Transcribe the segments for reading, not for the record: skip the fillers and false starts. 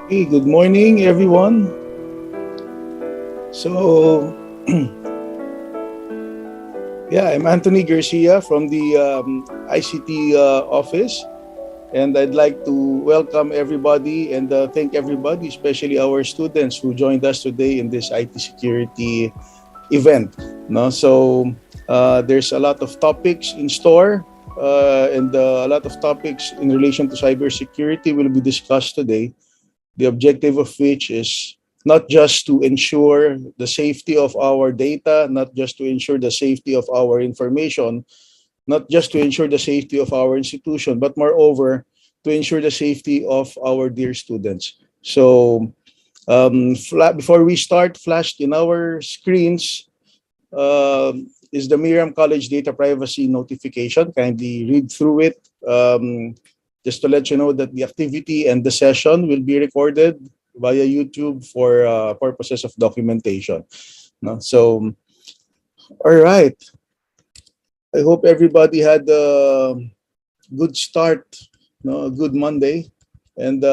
Hey, good morning, everyone. So, yeah, I'm Anthony Garcia from the ICT office, and I'd like to welcome everybody and thank everybody, especially our students who joined us today in this IT security event. No, so there's a lot of topics in store, and a lot of topics in relation to cybersecurity will be discussed today. The objective of which is not just to ensure the safety of our data, not just to ensure the safety of our information, not just to ensure the safety of our institution, but moreover, to ensure the safety of our dear students. So, before we start, flashed in our screens is the Miriam College Data Privacy Notification. Kindly read through it. Just to let you know that the activity and the session will be recorded via YouTube for purposes of documentation. No? So, all right. I hope everybody had a good start, no, a good Monday. And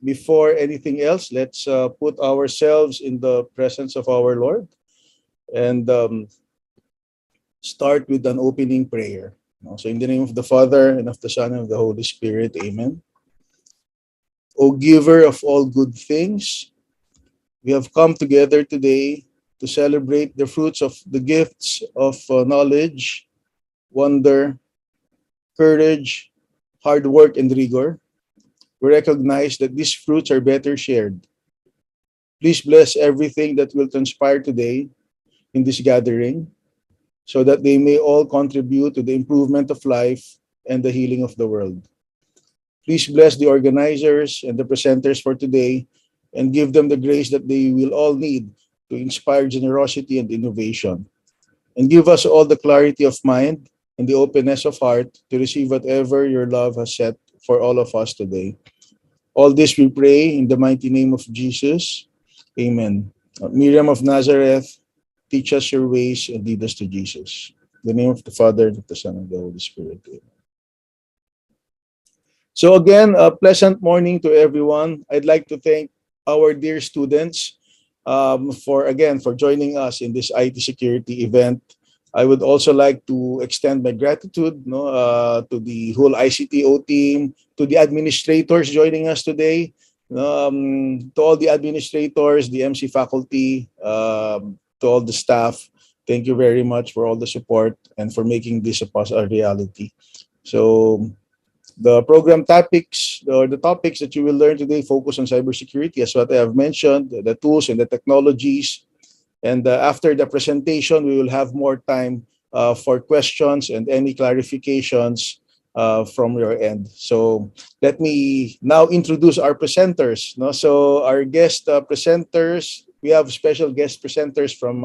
before anything else, let's put ourselves in the presence of our Lord and start with an opening prayer. No? So, in the name of the Father, and of the Son, and of the Holy Spirit, amen. O giver of all good things, we have come together today to celebrate the fruits of the gifts of knowledge, wonder, courage, hard work, and rigor. We recognize that these fruits are better shared. Please bless everything that will transpire today in this gathering so that they may all contribute to the improvement of life and the healing of the world. Please bless the organizers and the presenters for today and give them the grace that they will all need to inspire generosity and innovation. And give us all the clarity of mind and the openness of heart to receive whatever your love has set for all of us today. All this we pray in the mighty name of Jesus. Amen. Miriam of Nazareth, teach us your ways and lead us to Jesus. In the name of the Father, and of the Son, and of the Holy Spirit. Amen. So again, a pleasant morning to everyone. I'd like to thank our dear students for joining us in this IT security event. I would also like to extend my gratitude, no, to the whole ICTO team, to the administrators joining us today, to all the administrators, the MC faculty, to all the staff. Thank you very much for all the support and for making this a reality. So the program topics or the topics that you will learn today focus on cybersecurity, as what I have mentioned, the tools and the technologies. And after the presentation, we will have more time for questions and any clarifications from your end. So let me now introduce our presenters. No? So our guest presenters, we have special guest presenters from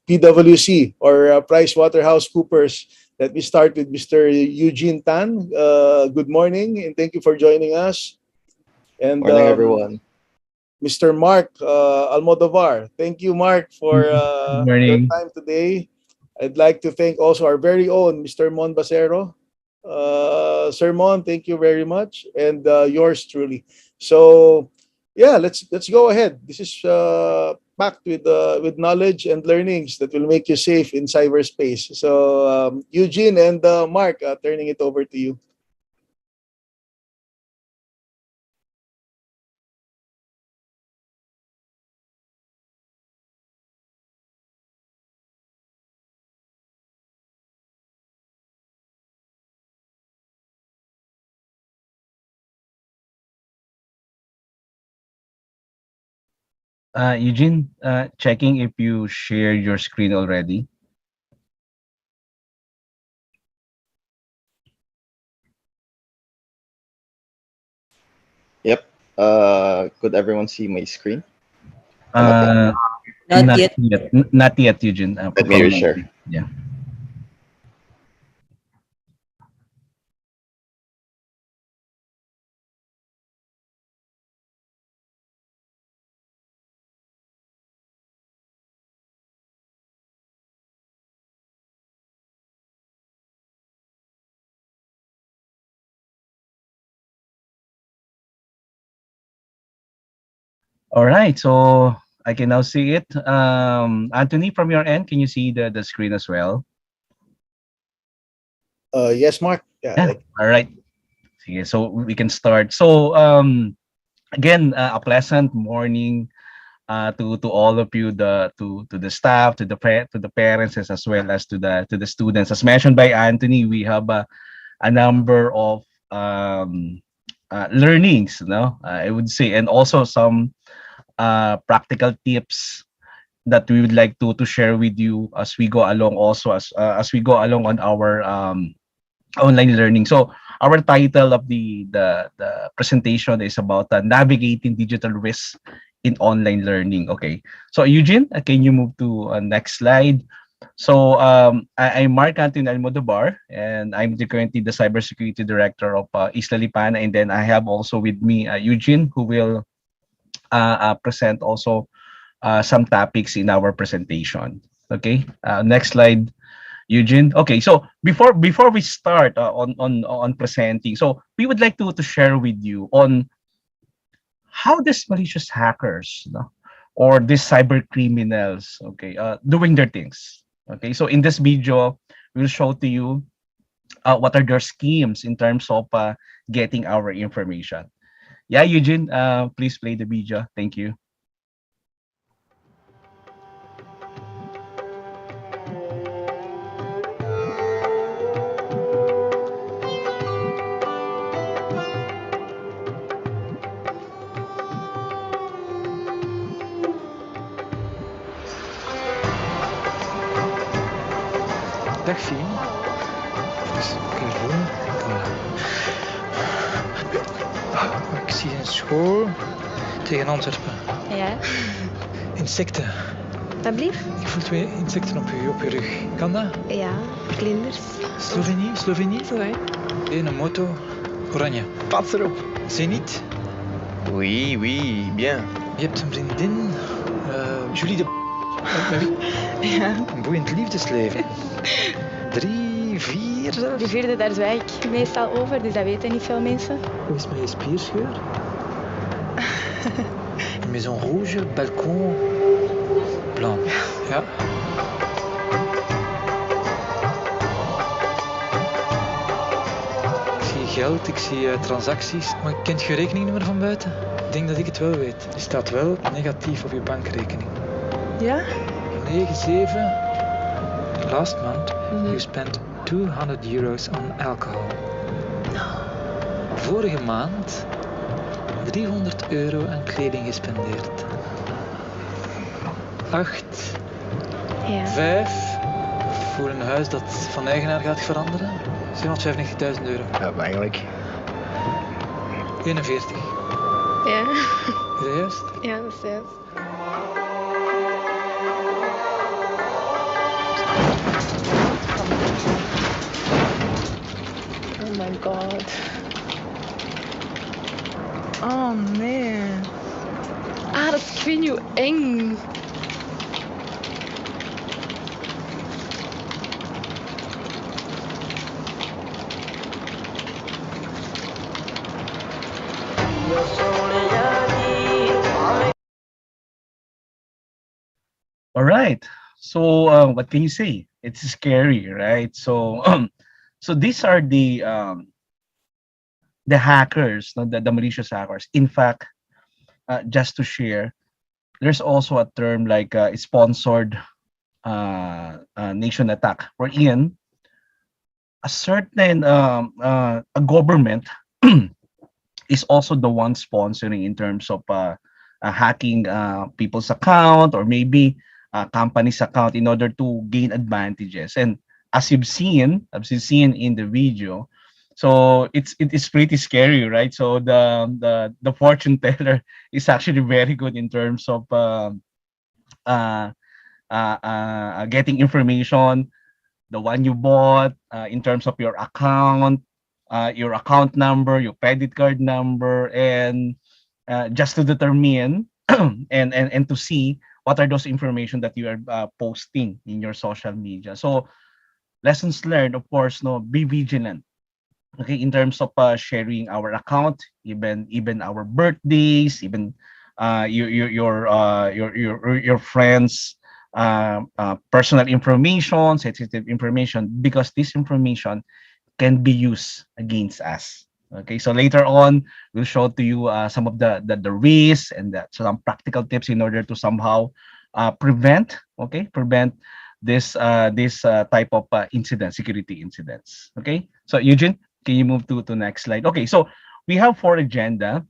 PwC or PricewaterhouseCoopers. Let me start with Mr. Eugene Tan. Good morning and thank you for joining us. And Morning, everyone. Mr. Mark Almodovar. Thank you, Mark, for Good your morning. time today. I'd like to thank also our very own Mr. Mon Basero. Sir Mon, thank you very much, and yours truly. So, yeah, let's go ahead. This is packed with knowledge and learnings that will make you safe in cyberspace. So, Eugene and Mark, turning it over to you. Eugene, checking if you shared your screen already. Yep. Could everyone see my screen? Or not yet? Uh, Not yet. Not yet, Eugene. Let me reshare. Yeah. All right, so I can now see it. Anthony, from your end, can you see the screen as well? Yes, Mark. Yeah, Yeah. All right. Sige, so we can start. So again, a pleasant morning to all of you, to the staff, to the parents, as well as to the students. As mentioned by Anthony, we have a number of learnings, no, I would say, and also some practical tips that we would like to share with you as we go along. Also, as we go along on our online learning. So our title of the presentation is about navigating digital risks in online learning. Okay. So Eugene, can you move to next slide? So I'm Mark Anthony Almodovar, and I'm currently the cybersecurity director of Isla Lipana. And then I have also with me Eugene, who will present also some topics in our presentation. Okay. Next slide. Eugene. Okay, so before we start on presenting, so we would like to share with you on how these malicious hackers, no, or these cyber criminals, okay, doing their things. Okay, so in this video, we'll show to you what are their schemes in terms of getting our information. Yeah, Eugene, please play the video. Thank you. Dag Fien. Even kijken. Voilà. Ik zie een school tegen Antwerpen. Ja, Insecten. dat blieft? Ik voel twee insecten op je rug. Kan dat? Ja, vlinders. Slovenie? Zo hè. Een moto. Oranje. Pats erop. Zenit. Oui, oui, bien. Je hebt een vriendin. Julie de... Met wie? Ja. Een boeiend liefdesleven. 3, 4 zelfs. Die vierde, daar zwijg ik meestal over, dus dat weten niet veel mensen. Hoe is het met je spierscheur? Une maison rouge, balcon blanc. Ja. Ik zie geld, ik zie transacties. Maar kent je rekeningnummer van buiten? Ik denk dat ik het wel weet. Die staat wel negatief op je bankrekening. Ja? 9-7. Last month you spent €200 on alcohol. Vorige maand €300 aan kleding gespendeerd. 8, Ja. 5 voor een huis dat van eigenaar gaat veranderen. €795.000. Ja, eigenlijk. 41. Ja. Is dat juist? Ja, dat is juist. Oh my god. Oh nee. Ah, dat is, ik weet niet hoe eng. All right. So what can you say? It's scary, right? So so these are the hackers, no, the malicious hackers. In fact, just to share, there's also a term like sponsored nation attack, wherein a certain a government is also the one sponsoring in terms of hacking people's account, or maybe company's account, in order to gain advantages. And as you've seen in the video, so it is pretty scary, right? So the fortune teller is actually very good in terms of uh, getting information, the one you bought, in terms of your account number, your credit card number, and just to determine and to see what are those information that you are posting in your social media. So lessons learned, of course, no, be vigilant. Okay, in terms of sharing our account, even our birthdays, even your friends personal information, sensitive information, because this information can be used against us. Okay, so later on, we'll show to you some of the risks and some practical tips in order to somehow prevent this type of incident, security incidents. Okay, so Eugene, can you move to next slide? Okay, so we have four agenda.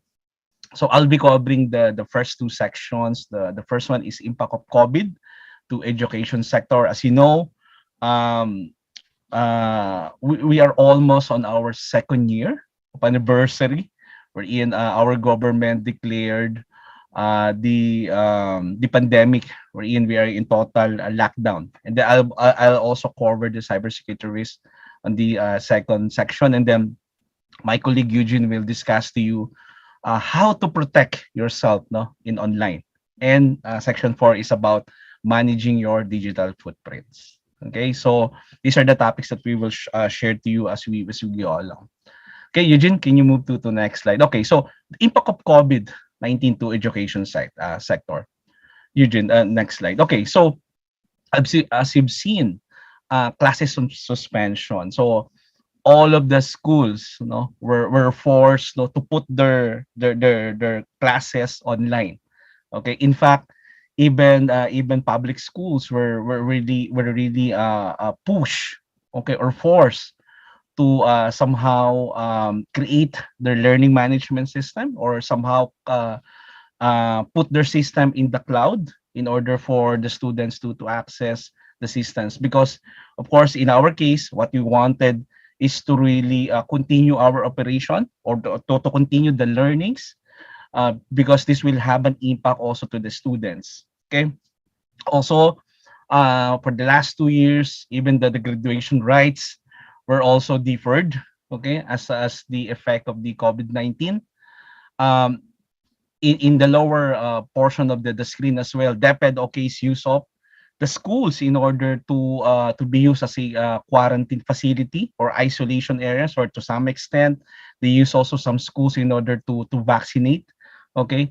So I'll be covering the first two sections. The first one is impact of COVID to education sector. As you know, um, we are almost on our second year of anniversary wherein our government declared the pandemic wherein we are in total lockdown. And then I'll also cover the cybersecurity risk on the second section, and then my colleague Eugene will discuss to you how to protect yourself, no, in online. And section 4 is about managing your digital footprints. Okay, so these are the topics that we will share to you as we go along. Okay, Eugene, can you move to next slide? Okay, so the impact of COVID-19 to education sector. Eugene, next slide. Okay, so as you've seen, classes suspension. So all of the schools, were forced, to put their classes online. Okay, in fact, even public schools were really pushed, okay, or forced to somehow create their learning management system, or somehow put their system in the cloud in order for the students to access the systems. Because of course, in our case, what we wanted is to really continue our operation, or to continue the learnings, because this will have an impact also to the students. Okay, also for the last 2 years, even the graduation rights were also deferred, okay, as the effect of the COVID-19. um, in the lower portion of the screen as well, DepEd OK's use of the schools in order to be used as a quarantine facility or isolation areas, or to some extent they use also some schools in order to vaccinate, okay,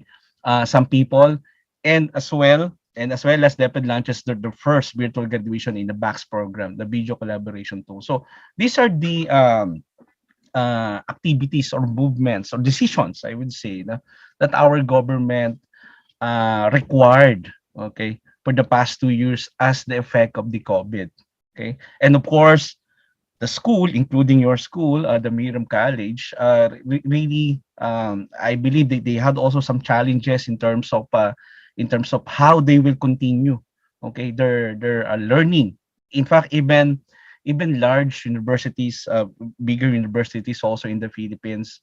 some people. And as well as DepEd launches the first virtual graduation in the BAX program, the video collaboration tool. So these are the activities or movements or decisions, I would say, that our government required, okay, for the past 2 years as the effect of the COVID. Okay, and of course, the school, including your school, the Miriam College, really, I believe they had also some challenges in terms of how they will continue, okay, their learning. In fact, even large universities, bigger universities also in the Philippines,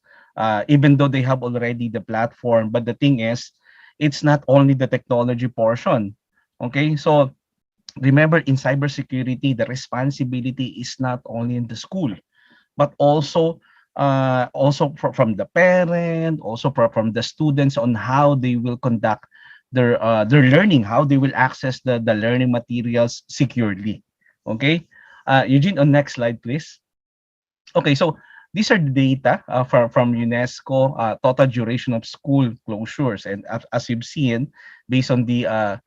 even though they have already the platform, but the thing is, it's not only the technology portion. Okay, so remember, in cybersecurity, the responsibility is not only in the school, but also from the parent, also from the students, on how they will conduct their learning, how they will access the learning materials securely. Okay, Eugene, on next slide, please. Okay, so these are the data from UNESCO, total duration of school closures, and as you've seen, based on the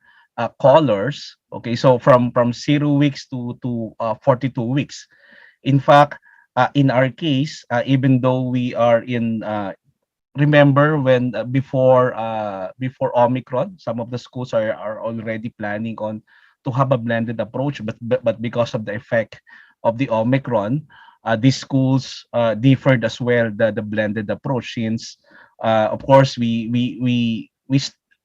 colors. Okay, so from 0 weeks to 42 weeks. In fact, in our case, even though we are in, remember when before Omicron, some of the schools are already planning on to have a blended approach, but because of the effect of the Omicron, these schools differed as well, the blended approach, since of course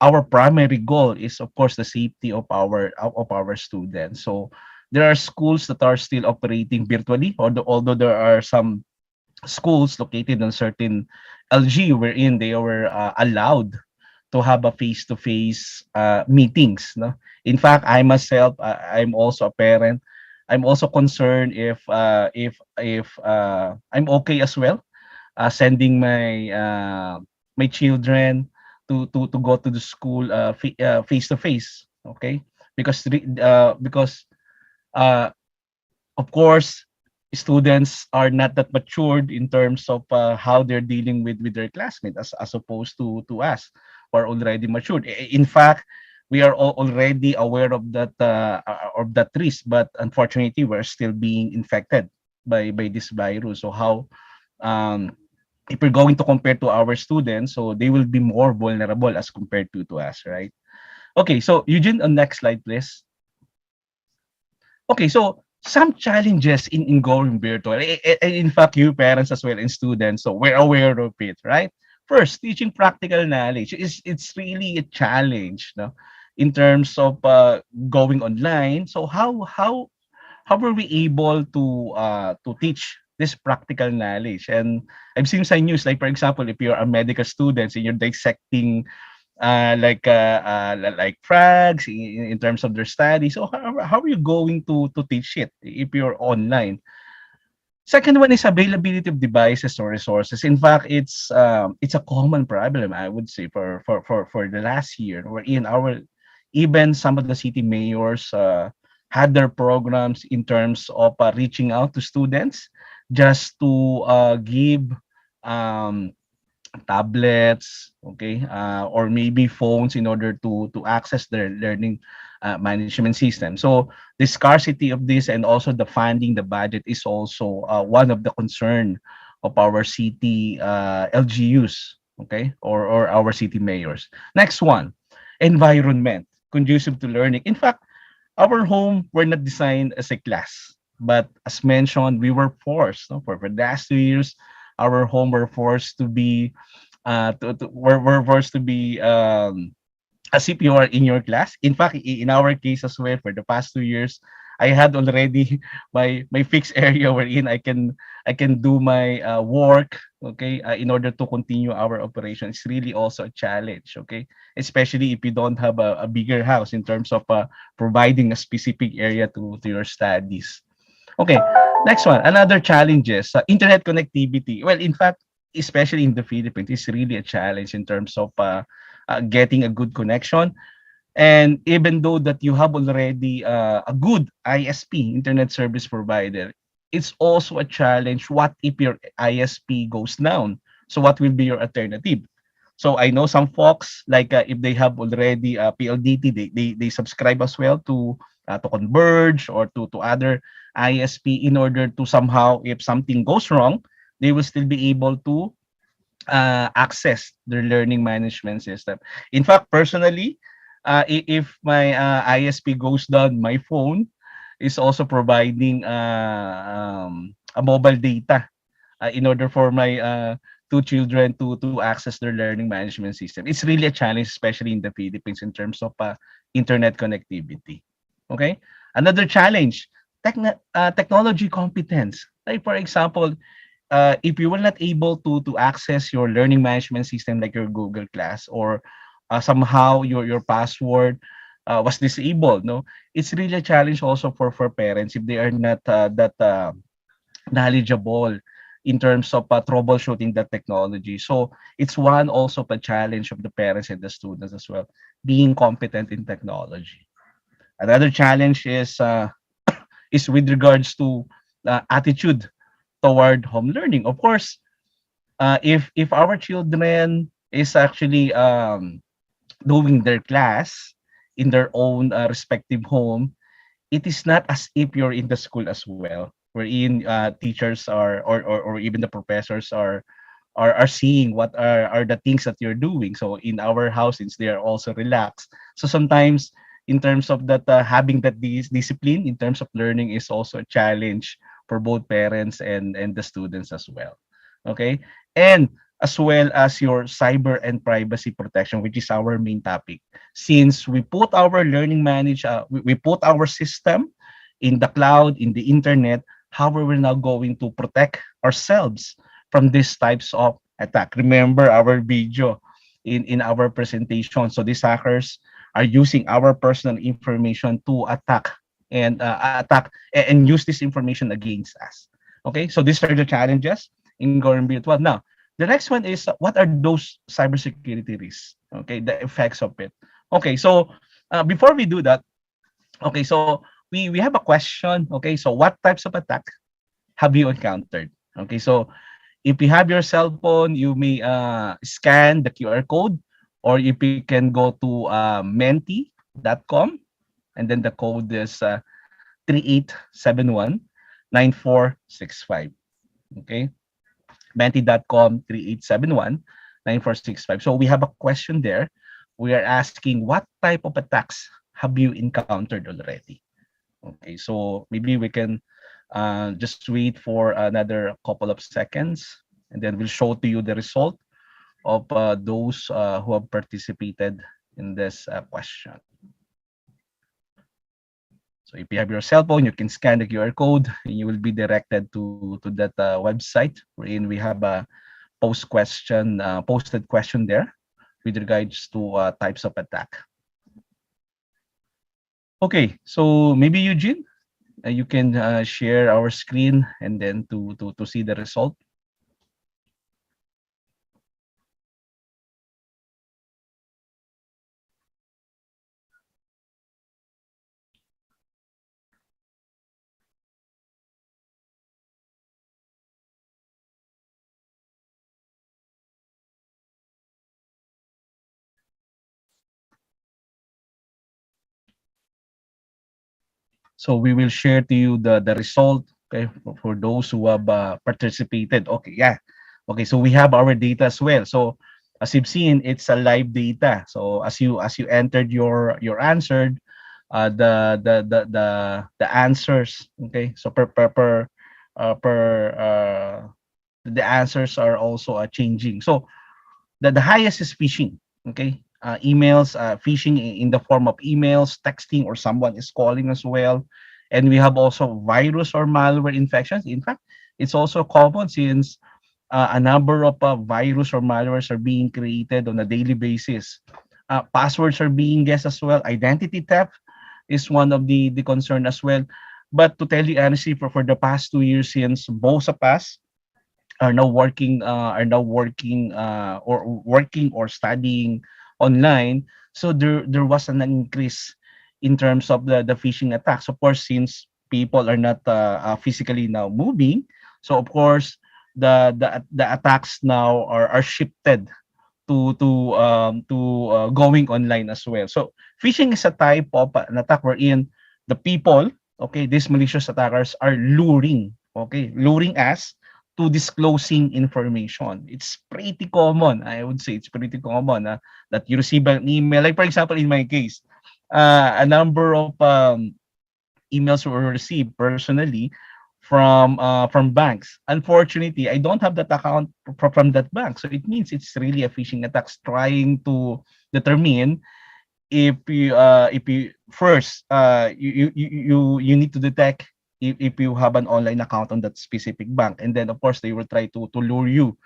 our primary goal is of course the safety of our students. So there are schools that are still operating virtually, although there are some schools located in certain LG wherein they were allowed to have a face-to-face meetings. No, in fact, I myself, I'm also a parent. I'm also concerned if I'm okay as well, sending my children to go to the school face to face. Okay, because uh, of course students are not that matured in terms of how they're dealing with their classmates as opposed to us who are already matured. In fact, we are already aware of that risk, but unfortunately, we're still being infected by this virus. So how um, if we're going to compare to our students, so they will be more vulnerable as compared to us, right? Okay, so Eugene, on next slide, please. Okay, so some challenges in going virtual. In fact, you parents as well and students, so we're aware of it, right? First, teaching practical knowledge is it's really a challenge, no? In terms of going online. So how were we able to teach this practical knowledge? And I've seen some news, like for example, if you're a medical student and you're dissecting like frags in terms of their study. So how are you going to teach it if you're online? Second one is availability of devices or resources. In fact, it's a common problem, I would say, for the last year. Where in our even some of the city mayors had their programs in terms of reaching out to students just to give um, tablets, okay, or maybe phones in order to access their learning management system. So the scarcity of this and also the funding, the budget is also one of the concern of our city LGUs, okay, or our city mayors. Next one, environment conducive to learning. In fact, our home were not designed as a class, but as mentioned, we were forced, no, for the last 2 years, our home were forced to be we're forced to be as if you are in your class. In fact, in our case as well, for the past 2 years, I had already my fixed area wherein I can do my work. Okay, in order to continue our operation, it's really also a challenge. Okay, especially if you don't have a bigger house in terms of providing a specific area to your studies. Okay, next one. Another challenges, internet connectivity. Well, in fact, especially in the Philippines, it's really a challenge in terms of getting a good connection. And even though that you have already a good ISP, internet service provider, it's also a challenge. What if your ISP goes down? So what will be your alternative? So I know some folks, like if they have already PLDT, they subscribe as well to Converge or to other ISP in order to somehow, if something goes wrong, they will still be able to access their learning management system. In fact, personally, if my ISP goes down, my phone is also providing a mobile data in order for my two children to access their learning management system. It's really a challenge, especially in the Philippines, in terms of internet connectivity. Okay, another challenge, technology competence. Like for example, if you were not able to access your learning management system like your Google Class, or somehow your password was disabled, no, it's really a challenge also for parents if they are not that knowledgeable in terms of troubleshooting that technology. So it's one also of a challenge of the parents and the students as well, being competent in technology. Another challenge is with regards to attitude toward home learning. Of course, if our children is actually doing their class in their own respective home, it is not as if you're in the school as well, wherein teachers or even the professors are seeing what are the things that you're doing. So in our house, since they are also relaxed, so sometimes in terms of that having that discipline in terms of learning is also a challenge for both parents and the students as well. Okay, and as well as your cyber and privacy protection, which is our main topic. Since we put our learning we put our system in the cloud, in the internet, how are we now going to protect ourselves from these types of attack? Remember our video in our presentation. So these hackers are using our personal information to attack and use this information against us. Okay, so these are the challenges in going virtual. Now, the next one is what are those cybersecurity risks? Okay, the effects of it. Okay, so before we do that, okay, so we have a question. Okay, so what types of attack have you encountered? Okay, so if you have your cell phone, you may scan the QR code, or if you can go to menti.com, and then the code is 3871 9465. Okay, menti.com 3871 9465. So we have a question there. We are asking, what type of attacks have you encountered already? Okay, so maybe we can just wait for another couple of seconds, and then we'll show to you the result of those who have participated in this question. So if you have your cell phone, you can scan the QR code, and you will be directed to that website wherein we have a posted question there with regards to types of attack. Okay, so maybe Eugene, you can share our screen and then to see the result. So we will share to you the result, okay, for those who have participated. Okay, yeah. Okay, so we have our data as well. So as you've seen, it's a live data. So as you entered your answer, the answers, okay. So the answers are also changing. So the highest is phishing. Okay, emails, phishing in the form of emails, texting, or someone is calling as well. And we have also virus or malware infections. In fact, it's also common since a number of virus or malwares are being created on a daily basis. Passwords are being guessed as well. Identity theft is one of the concern as well. But to tell you honestly, for the past 2 years, since most of us or working or studying online, so there was an increase in terms of the phishing attacks. Of course, since people are not physically now moving, so of course the attacks now are shifted to going online as well. So phishing is a type of an attack wherein the people, okay, these malicious attackers are luring us to disclosing information. It's pretty common. I would say it's pretty common that you receive an email. Like for example, in my case, a number of emails were received personally from banks. Unfortunately, I don't have that account from that bank, so it means it's really a phishing attacks trying to determine if you first you need to detect if you have an online account on that specific bank, and then of course they will try to lure you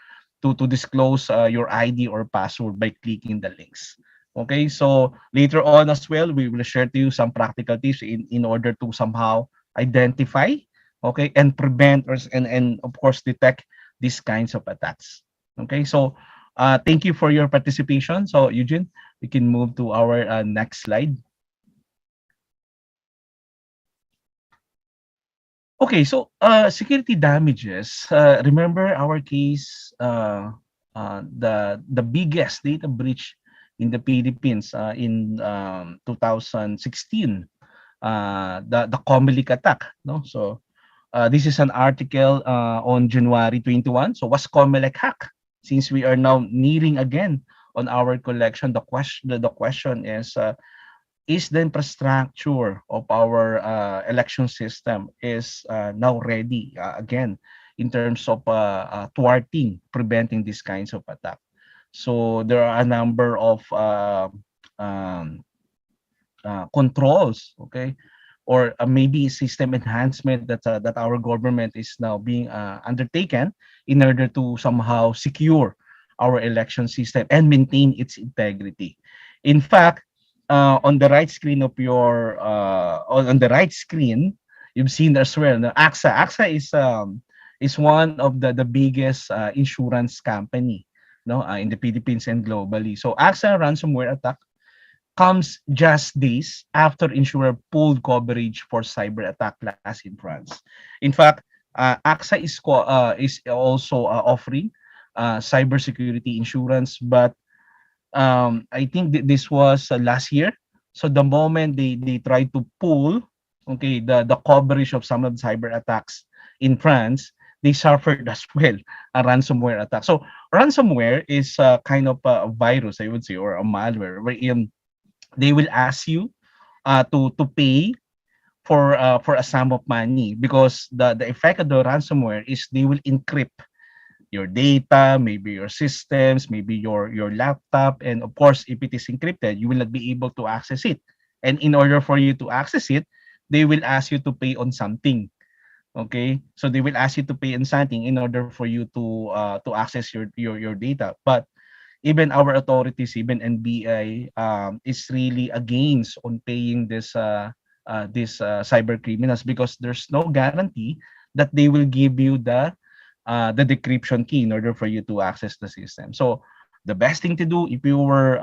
to disclose your ID or password by clicking the links. Okay, so later on as well, we will share to you some practical tips in order to somehow identify, okay, and prevent and of course detect these kinds of attacks. Okay, so thank you for your participation. So Eugene, we can move to our next slide. Okay, so security damages. Remember our case, the biggest data breach in the Philippines in 2016, the Comelec attack. No, so this is an article on January 21. So was Comelec hack? Since we are now nearing again on our collection, the question is the infrastructure of our election system is now ready again in terms of preventing these kinds of attack. So there are a number of um, controls, okay, or maybe system enhancement that our government is now being undertaken in order to somehow secure our election system and maintain its integrity. In fact, on the right screen of your on the right screen, you've seen as well the AXA. AXA is one of the biggest insurance company, no, in the Philippines and globally. So AXA ransomware attack comes just days after insurer pulled coverage for cyber attack last in France. In fact, AXA is also offering cybersecurity insurance, but I think this was last year. So the moment they tried to pull, okay, the coverage of some of the cyber attacks in France, they suffered as well a ransomware attack. So ransomware is kind of a virus, I would say, or a malware, wherein they will ask you to pay for a sum of money, because the effect of the ransomware is they will encrypt your data, maybe your systems, maybe your laptop, and of course, if it is encrypted, you will not be able to access it. And in order for you to access it, they will ask you to pay on something. Okay, so they will ask you to pay on something in order for you to access your data. But even our authorities, even NBI, is really against on paying this cyber criminals, because there's no guarantee that they will give you the decryption key in order for you to access the system. So the best thing to do if you were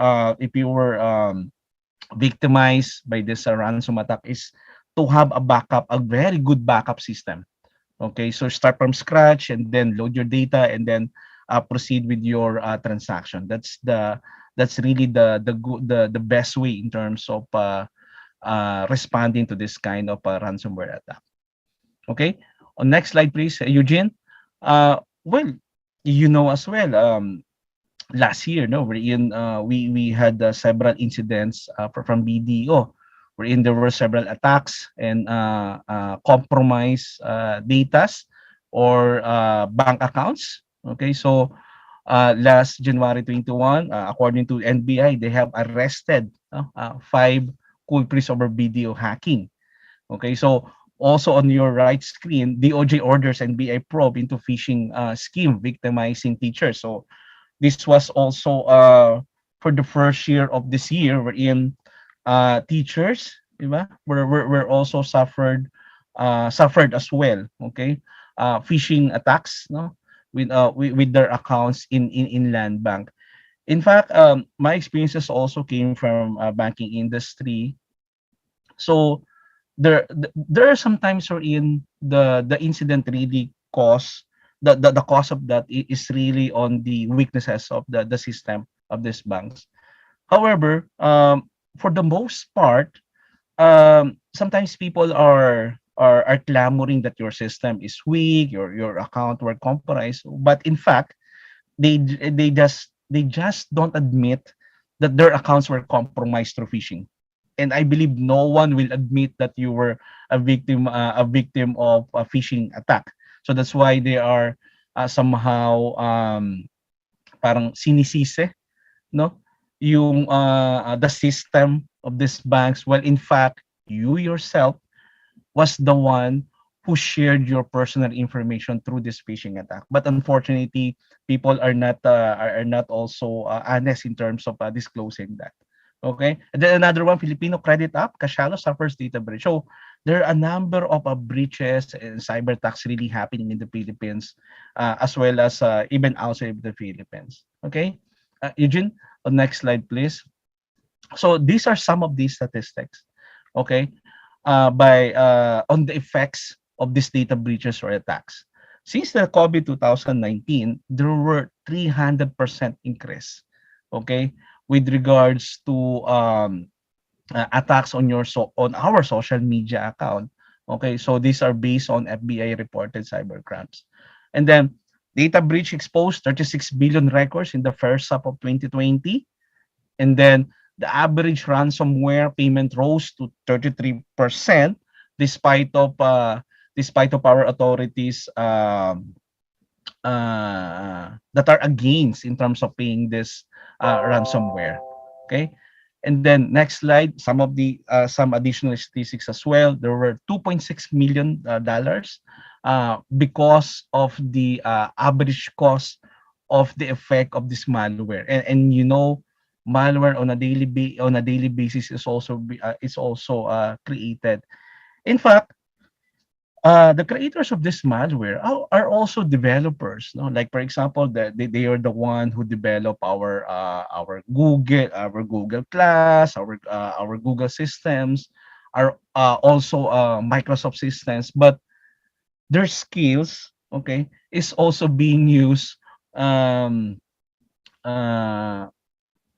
victimized by this ransom attack is to have a backup, a very good backup system. Okay, so start from scratch and then load your data and then proceed with your transaction. That's really the best way in terms of responding to this kind of ransomware attack. Okay, on next slide, please, Eugene. Well, you know as well, last year, no, we had several incidents from BDO, wherein there were several attacks and compromised datas or bank accounts. Okay, so last January 21, according to NBI, they have arrested five culprits over BDO hacking. Okay, so also on your right screen, DOJ orders NBI probe into phishing scheme victimizing teachers. So this was also for the first year of this year, wherein teachers, diba, were also suffered as well. Okay, phishing attacks, no, with their accounts in land bank. In fact, my experiences also came from banking industry. So there are some times wherein the incident really cause the cause of that is really on the weaknesses of the system of these banks. However, for the most part, sometimes people are clamoring that your system is weak, your account were compromised, but in fact, they just don't admit that their accounts were compromised through phishing. And I believe no one will admit that you were a victim of a phishing attack. So that's why they are somehow parang sinisisi, no, yung the system of these banks. Well, in fact, you yourself was the one who shared your personal information through this phishing attack. But unfortunately, people are not also honest in terms of disclosing that. Okay, and then another one, Filipino credit app, Kashalo suffers data breach. So there are a number of breaches and cyber attacks really happening in the Philippines, as well as even outside of the Philippines. Okay, Eugene, next slide, please. So these are some of these statistics. Okay, by on the effects of these data breaches or attacks. Since the COVID 2019, there were 300% increase, okay, with regards to attacks on on our social media account. Okay, so these are based on FBI reported cybercrimes. And then data breach exposed 36 billion records in the first half of 2020, and then the average ransomware payment rose to 33% despite of our authorities that are against in terms of paying this ransomware. Okay, and then next slide, some additional statistics as well. There were 2.6 million dollars because of the average cost of the effect of this malware. And you know, malware on a daily basis is also created. In fact, the creators of this malware are also developers, no? Like for example, they are the one who develop our Google Class, our Google systems, are also Microsoft systems. But their skills, okay, is also being used um, uh,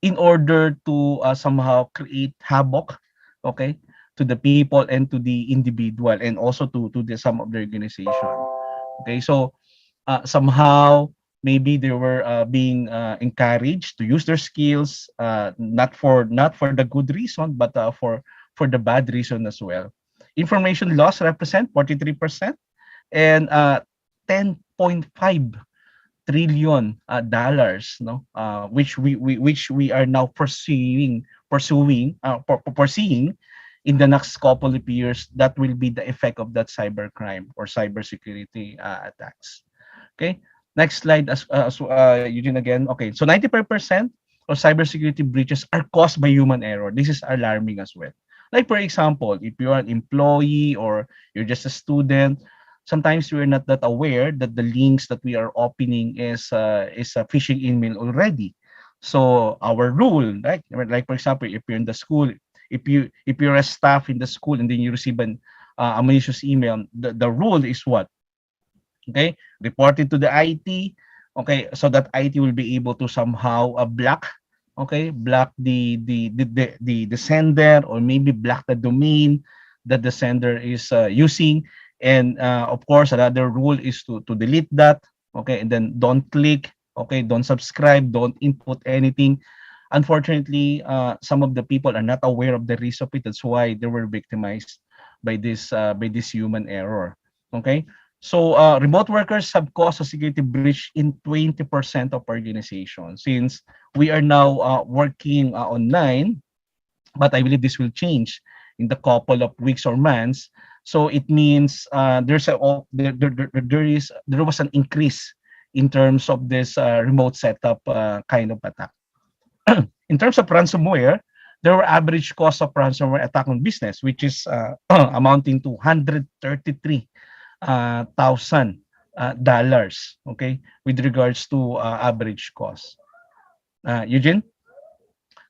in order to somehow create havoc, okay, to the people and to the individual, and also to the some of the organization. Okay, so somehow maybe they were being encouraged to use their skills, not for the good reason, but for the bad reason as well. Information loss represent 43%, and 10.5 trillion dollars, no, which we are now foreseeing in the next couple of years, that will be the effect of that cybercrime or cybersecurity attacks. Okay, next slide. Eugene again. Okay, so 95% of cybersecurity breaches are caused by human error. This is alarming as well. Like for example, if you are an employee or you're just a student, sometimes we're not that aware that the links that we are opening is a phishing email already. So our rule, right? Like for example, if you're in the school, if you're a staff in the school and then you receive a malicious email, the rule is what? Okay, report it to the IT, okay, so that IT will be able to somehow block, okay, block the sender, or maybe block the domain that the sender is using. And of course, another rule is to delete that, okay, and then don't click, okay, don't subscribe, don't input anything. Unfortunately, some of the people are not aware of the risk of it. That's why they were victimized by this human error. Okay, so remote workers have caused a security breach in 20% of organizations, since we are now working online. But I believe this will change in the couple of weeks or months. So it means there was an increase in terms of this remote setup kind of attack. In terms of ransomware, there were average cost of ransomware attack on business, which is amounting to 133 thousand dollars. Okay, with regards to average cost. Eugene,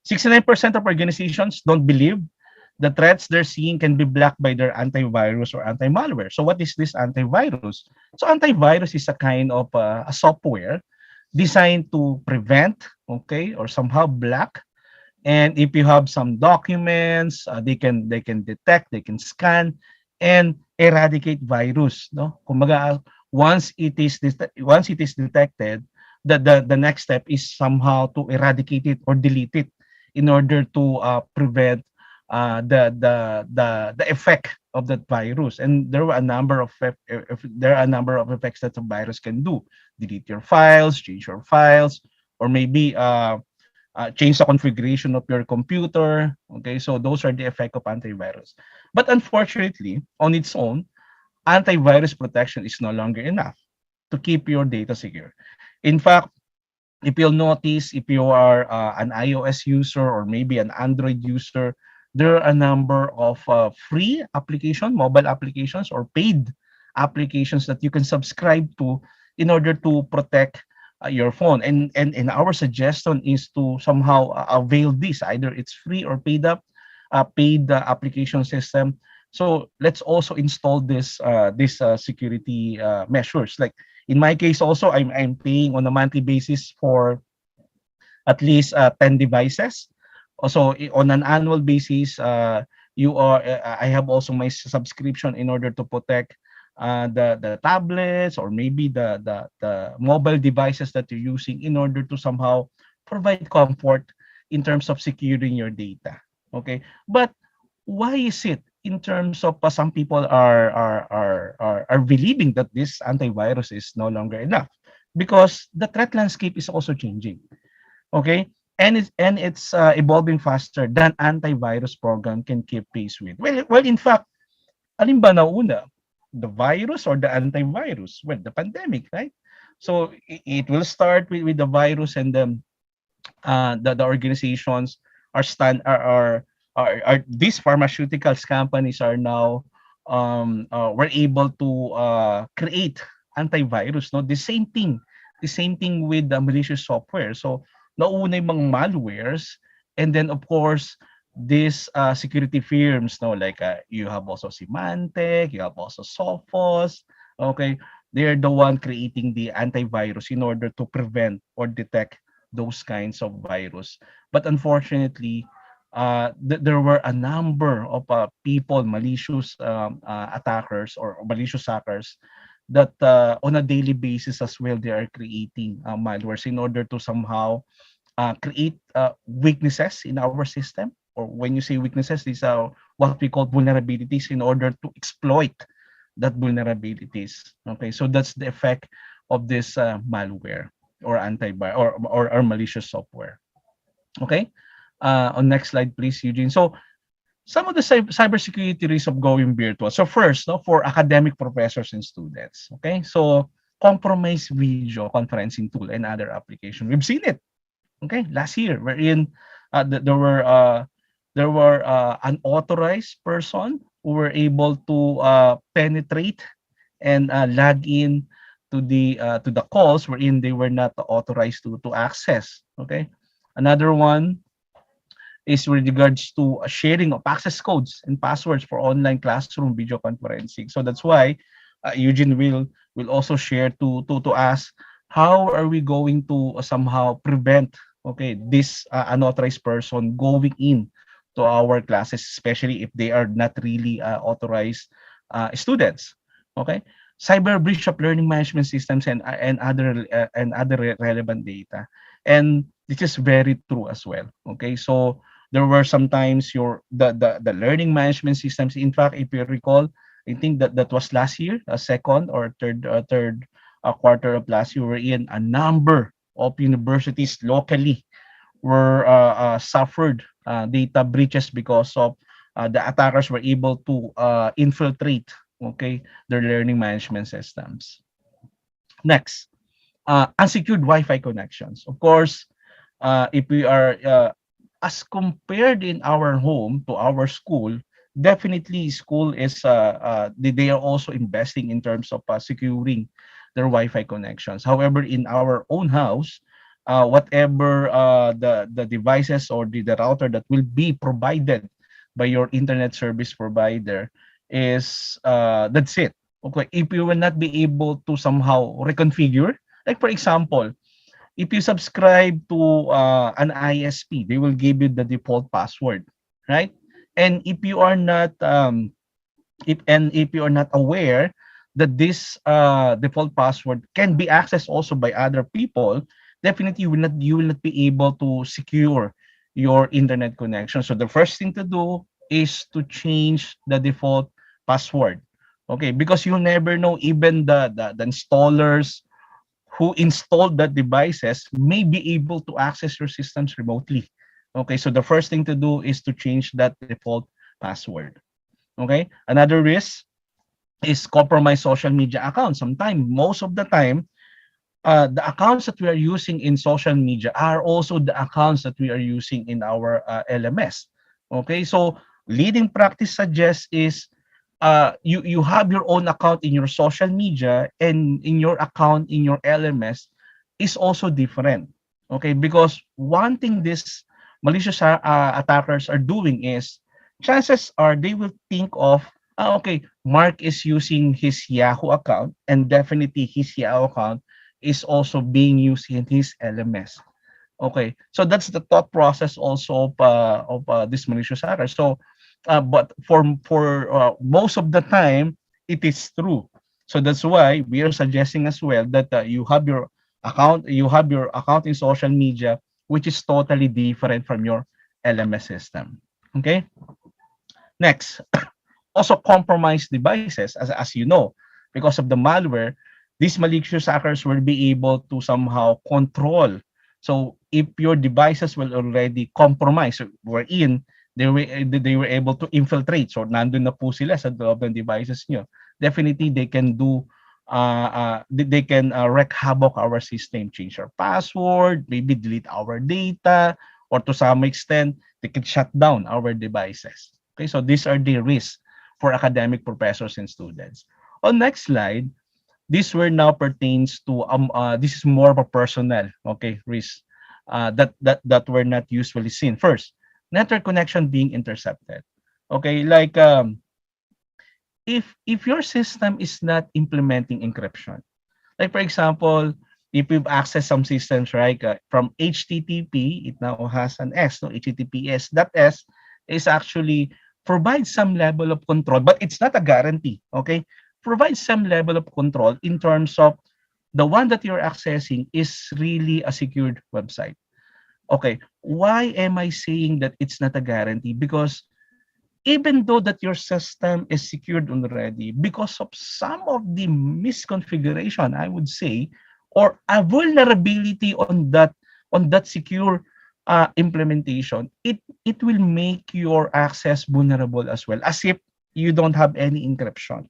69% of organizations don't believe the threats they're seeing can be blocked by their antivirus or anti-malware. So what is this antivirus? So antivirus is a kind of a software designed to prevent, okay, or somehow block. And if you have some documents, they can detect, they can scan and eradicate virus, no? Kumbaga, once it is detected, the next step is somehow to eradicate it or delete it in order to prevent the effect of that virus. And there were a number of there are a number of effects that the virus can do: delete your files, change your files, or maybe change the configuration of your computer. Okay, so those are the effect of antivirus. But unfortunately, on its own, antivirus protection is no longer enough to keep your data secure. In fact, if you'll notice, if you are an iOS user or maybe an Android user, there are a number of free application, mobile applications, or paid applications that you can subscribe to in order to protect your phone. And our suggestion is to somehow avail this. Either it's free or paid application system. So let's also install this security measures. Like in my case, also I'm paying on a monthly basis for at least 10 devices. Also, on an annual basis, I have also my subscription in order to protect the tablets, or maybe the mobile devices that you're using, in order to somehow provide comfort in terms of securing your data. Okay, but why is it in terms of some people are believing that this antivirus is no longer enough? Because the threat landscape is also changing. Okay, and it's evolving faster than antivirus program can keep pace with. Well, in fact, alin ba nauna, the virus or the antivirus? Well, the pandemic, right? So it will start with the virus, and then the organizations are stand are these pharmaceuticals companies are now were able to create antivirus, no? The same thing with the malicious software. So nauna yung mga malwares, and then of course these security firms, no, like you have also Symantec, you have also Sophos, Okay, they're the one creating the antivirus in order to prevent or detect those kinds of virus. But unfortunately, there were a number of people, malicious attackers or malicious hackers that on a daily basis as well they are creating malwares in order to somehow create weaknesses in our system. Or when you say weaknesses, these are what we call vulnerabilities in order to exploit that vulnerabilities. Okay, so that's the effect of this malware or antivirus or malicious software. Okay, on next slide, please, Eugene. So some of the cybersecurity risks of going virtual. So first, no, for academic professors and students. Okay, so compromise video conferencing tool and other application. We've seen it. Okay, last year, wherein there were unauthorized person who were able to penetrate and log in to the calls wherein they were not authorized to access. Okay, another one is with regards to sharing of access codes and passwords for online classroom video conferencing. So that's why Eugene will also share to us how are we going to somehow prevent this unauthorized person going in to our classes, especially if they are not really authorized students. Okay, cyber breach of learning management systems and other relevant data, and this is very true as well. Okay, so there were sometimes the learning management systems. In fact, if you recall, I think that was last year, second or third quarter of last year, wherein a number of universities locally were suffered data breaches because of the attackers were able to infiltrate their learning management systems. Next, unsecured Wi-Fi connections. Of course, if we are as compared in our home to our school, definitely school is they are also investing in terms of securing their Wi-Fi connections. However, in our own house, whatever the devices or the router that will be provided by your internet service provider is that's it. Okay, if you will not be able to somehow reconfigure, like for example, if you subscribe to an ISP, they will give you the default password, right? And if you are not if you are not aware that this default password can be accessed also by other people, definitely you will not be able to secure your internet connection. So the first thing to do is to change the default password. Okay, because you'll never know, even the installers who installed that devices may be able to access your systems remotely. Okay, so the first thing to do is to change that default password. Okay, another risk is compromised social media accounts. Sometimes, most of the time, the accounts that we are using in social media are also the accounts that we are using in our LMS. Okay, so leading practice suggests is you have your own account in your social media, and in your account in your LMS is also different. Okay, because one thing these malicious attackers are doing is, chances are they will think of, okay, Mark is using his Yahoo account, and definitely his Yahoo account is also being used in his LMS. Okay, so that's the thought process also of this malicious hacker. So, but for most of the time, it is true. So that's why we are suggesting as well that you have your account in social media, which is totally different from your LMS system. Okay. Next, also compromised devices, as you know, because of the malware, these malicious hackers will be able to somehow control. So if your devices will already compromised, wherein they were able to infiltrate, so nandun na po sila sa loob ng devices nyo, definitely they can do they can wreak havoc our system, change our password, maybe delete our data, or to some extent they can shut down our devices. Okay, so these are the risks for academic professors and students. On next slide, this where now pertains to this is more of a personal risk that were not usually seen. First, network connection being intercepted. Okay, like if your system is not implementing encryption, like for example, if you've accessed some systems, right, from HTTP, it now has an S, no, HTTPS. That S is actually provides some level of control, but it's not a guarantee. Okay, provides some level of control in terms of the one that you're accessing is really a secured website. Okay, why am I saying that it's not a guarantee? Because even though that your system is secured already, because of some of the misconfiguration, I would say, or a vulnerability on that secure implementation, it will make your access vulnerable as well, as if you don't have any encryption.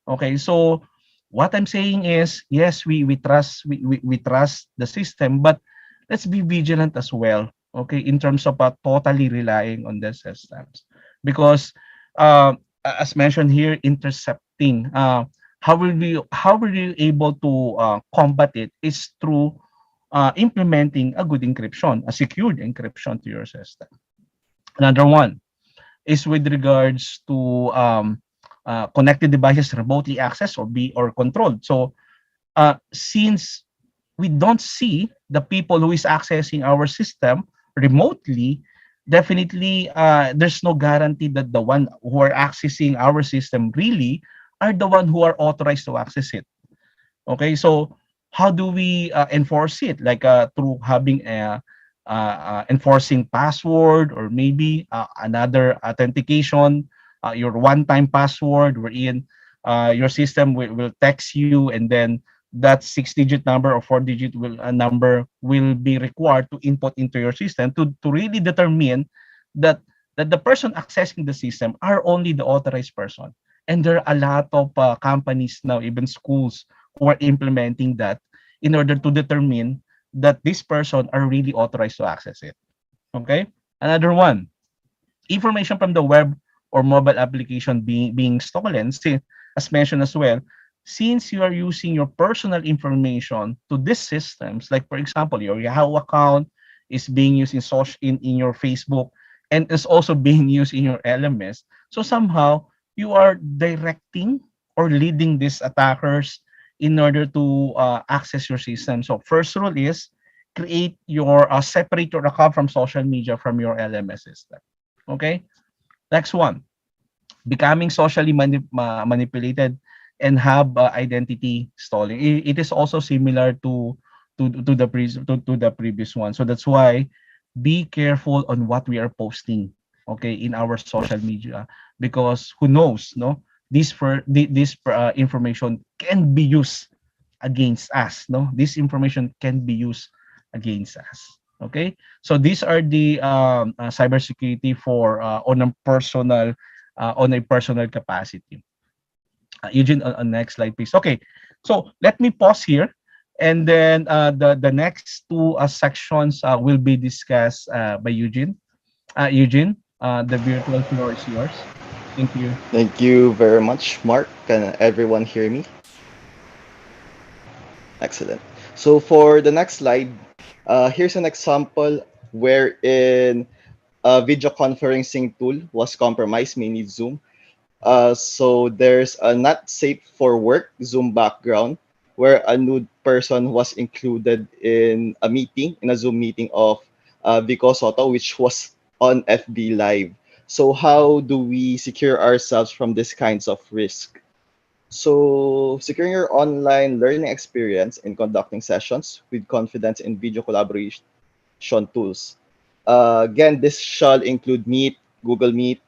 Okay, so what I'm saying is, yes, we trust the system, but let's be vigilant as well. Okay, in terms of totally relying on the systems, because as mentioned here, intercepting. How will you able to combat it is through implementing a good encryption, a secured encryption to your system. Another one is with regards to connected devices remotely accessed or be or controlled. So since we don't see the people who is accessing our system remotely, definitely there's no guarantee that the one who are accessing our system really are the one who are authorized to access it. Okay, so how do we enforce it? Like through having a enforcing password, or maybe another authentication, your one-time password, wherein your system will text you, and then that six-digit number or four-digit number will be required to input into your system to really determine that that the person accessing the system are only the authorized person. And there are a lot of companies now, even schools, who are implementing that in order to determine that this person are really authorized to access it. Okay? Another one, information from the web or mobile application being stolen. See, as mentioned as well, since you are using your personal information to these systems, like for example, your Yahoo account is being used in in your Facebook, and is also being used in your LMS. So somehow you are directing or leading these attackers in order to access your system. So first rule is create your separate your account from social media from your LMS system. Okay. Next one, becoming socially manipulated and have identity stalling. It is also similar to the previous one. So that's why be careful on what we are posting, okay, in our social media, because who knows, no? This information can be used against us, no? This information can be used against us. Okay, so these are the cybersecurity for on a personal capacity. Eugene, on next slide, please. Okay, so let me pause here, and then the next two sections will be discussed by Eugene. Eugene, the virtual floor is yours. Thank you. Thank you very much, Mark. Can everyone hear me? Excellent. So for the next slide, here's an example wherein a video conferencing tool was compromised, mainly Zoom. So there's a not safe for work Zoom background where a nude person was included in a Zoom meeting of Vico Soto, which was on FB Live. So how do we secure ourselves from this kinds of risk? So securing your online learning experience in conducting sessions with confidence in video collaboration tools. Again, this shall include Meet, Google Meet,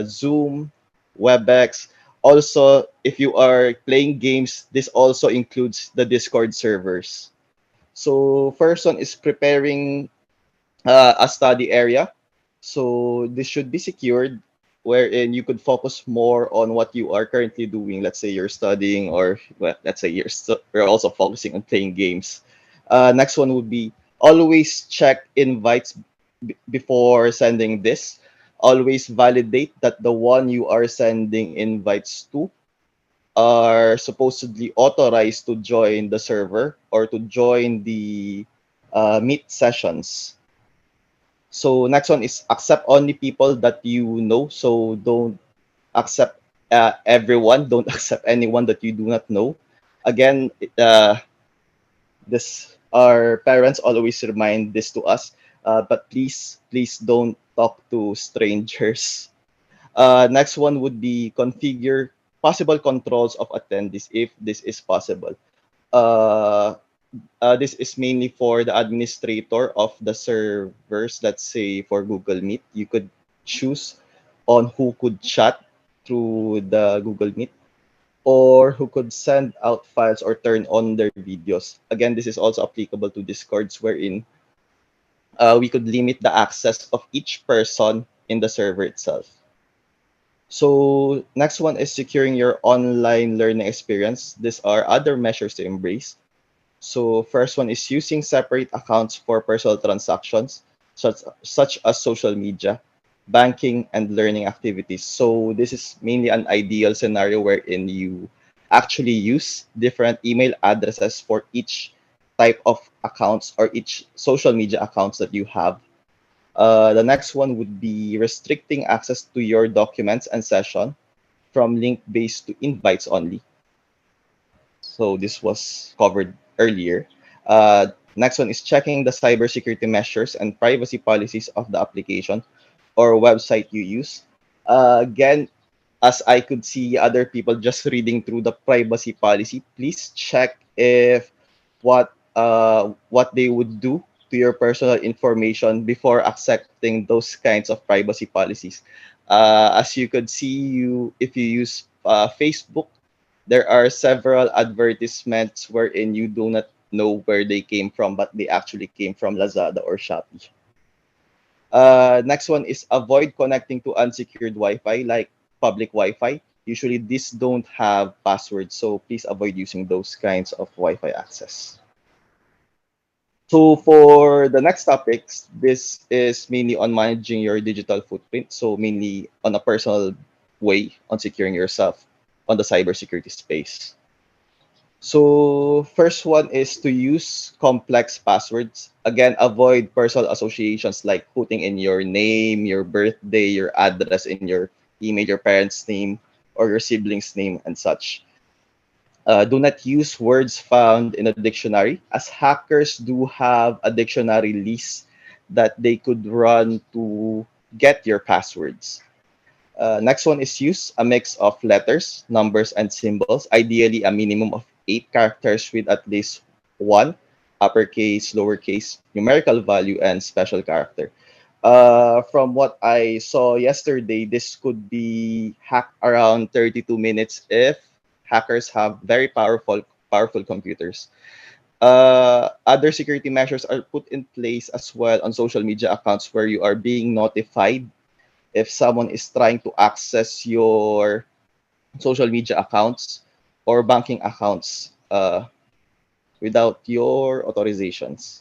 Zoom, WebEx. Also, if you are playing games, this also includes the Discord servers. So first one is preparing a study area. So this should be secured, wherein you could focus more on what you are currently doing. Let's say you're studying, or well, let's say you're also focusing on playing games. Next one would be always check invites before sending this. Always validate that the one you are sending invites to are supposedly authorized to join the server or to join the meet sessions. So next one is accept only people that you know. So don't accept everyone. Don't accept anyone that you do not know. Again, this our parents always remind this to us. But please don't talk to strangers. Next one would be configure possible controls of attendees if this is possible. Uh, this is mainly for the administrator of the servers. Let's say for Google Meet, you could choose on who could chat through the Google Meet or who could send out files or turn on their videos. Again, this is also applicable to Discords wherein we could limit the access of each person in the server itself. So next one is securing your online learning experience. These are other measures to embrace. So first one is using separate accounts for personal transactions, such as social media, banking, and learning activities. So this is mainly an ideal scenario wherein you actually use different email addresses for each type of accounts or each social media accounts that you have. The next one would be restricting access to your documents and session from link-based to invites only. So this was covered earlier. Next one is checking the cybersecurity measures and privacy policies of the application or website you use. Again, as I could see other people just reading through the privacy policy, please check if what they would do to your personal information before accepting those kinds of privacy policies. As you could see, you if you use Facebook, there are several advertisements wherein you do not know where they came from, but they actually came from Lazada or Shopee. Next one is avoid connecting to unsecured Wi-Fi like public Wi-Fi. Usually these don't have passwords, so please avoid using those kinds of Wi-Fi access. So for the next topics, this is mainly on managing your digital footprint. So mainly on a personal way on securing yourself on the cybersecurity space. So first one is to use complex passwords. Again, avoid personal associations like putting in your name, your birthday, your address in your email, your parents' name, or your siblings' name and such. Do not use words found in a dictionary, as hackers do have a dictionary list that they could run to get your passwords. Next one is use a mix of letters, numbers, and symbols, ideally a minimum of 8 characters with at least one uppercase, lowercase, numerical value, and special character. From what I saw yesterday, this could be hacked around 32 minutes if hackers have very powerful computers. Other security measures are put in place as well on social media accounts where you are being notified if someone is trying to access your social media accounts or banking accounts without your authorizations.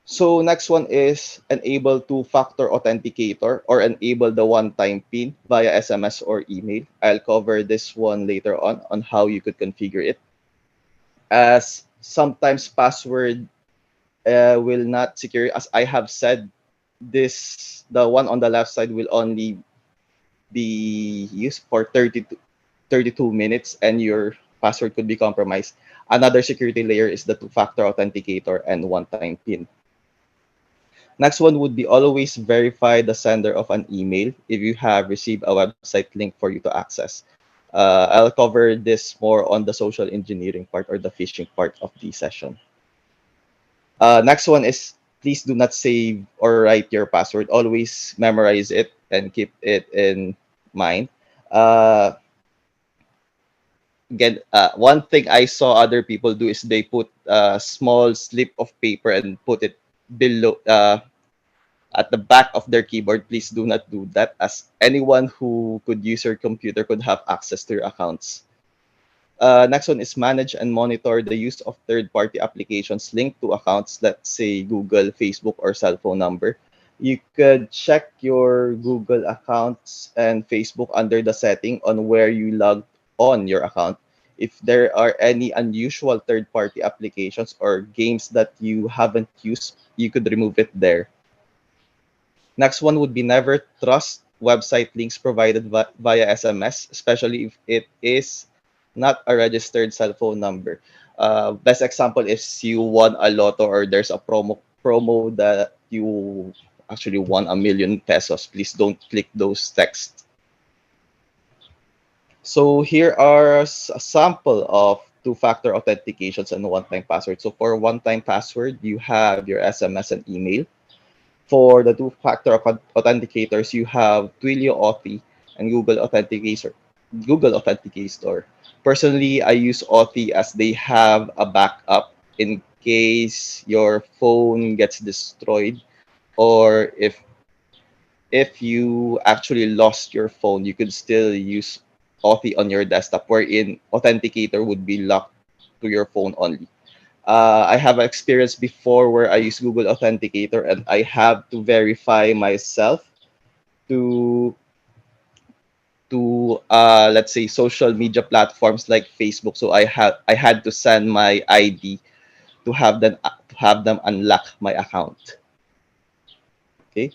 So next one is enable two-factor authenticator or enable the one-time PIN via SMS or email. I'll cover this one later on how you could configure it. As sometimes password will not secure, as I have said, the one on the left side will only be used for 32 minutes and your password could be compromised. Another security layer is the two-factor authenticator and one-time PIN. Next one would be always verify the sender of an email if you have received a website link for you to access. I'll cover this more on the social engineering part or the phishing part of the session. Next one is please do not save or write your password. Always memorize it and keep it in mind. Uh, Again, one thing I saw other people do is they put a small slip of paper and put it below at the back of their keyboard. Please do not do that, as anyone who could use your computer could have access to your accounts. Next one is manage and monitor the use of third-party applications linked to accounts, let's say Google, Facebook, or cell phone number. You could check your Google accounts and Facebook under the setting on where you logged on your account. If there are any unusual third-party applications or games that you haven't used, you could remove it there. Next one would be never trust website links provided via SMS, especially if it is not a registered cell phone number. Best example is you won a lotto or there's a promo that you actually won 1 million pesos. Please don't click those texts. So here are a sample of two-factor authentications and one-time password. So for one-time password, you have your SMS and email. For the two-factor authenticators, you have Twilio Authy and Google Authenticator. Personally, I use Authy as they have a backup in case your phone gets destroyed, or if you actually lost your phone, you could still use Authy on your desktop, wherein Authenticator would be locked to your phone only. I have experience before where I use Google Authenticator and I have to verify myself to let's say social media platforms like Facebook. So I had to send my ID to have them unlock my account. Okay.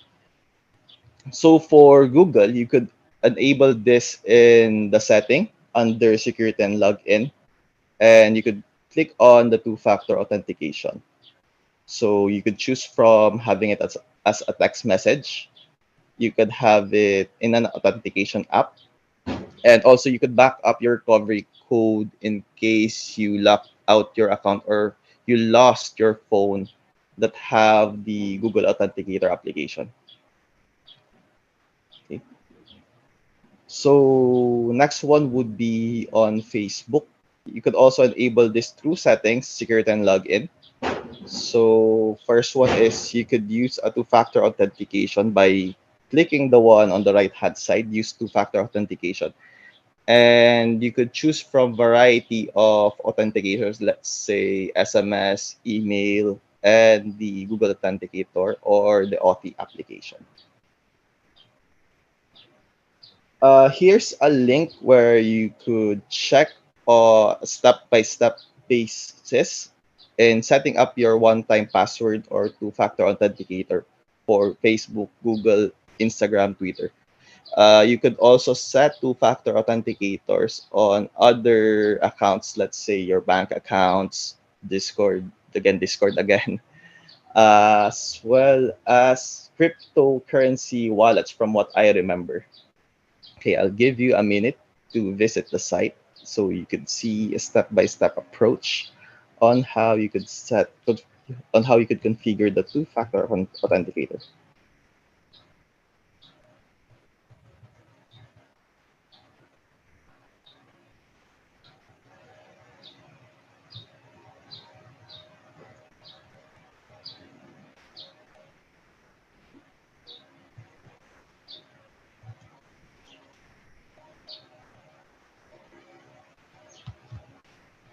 So for Google, you could enable this in the setting under security and login, and you could click on the two-factor authentication. So you could choose from having it as a text message. You could have it in an authentication app. And also you could back up your recovery code in case you locked out your account or you lost your phone that have the Google Authenticator application. Okay. So next one would be on Facebook. You could also enable this through settings, security and login. So first one is you could use a two-factor authentication by clicking the one on the right-hand side, use two-factor authentication. And you could choose from variety of authenticators, let's say SMS, email, and the Google Authenticator or the Authy application. Here's a link where you could check step-by-step basis in setting up your one-time password or two-factor authenticator for Facebook, Google, Instagram, Twitter. You could also set two-factor authenticators on other accounts, let's say your bank accounts, Discord again, as well as cryptocurrency wallets, from what I remember. Okay, I'll give you a minute to visit the site so you could see a step-by-step approach on how you could configure the two-factor authenticator.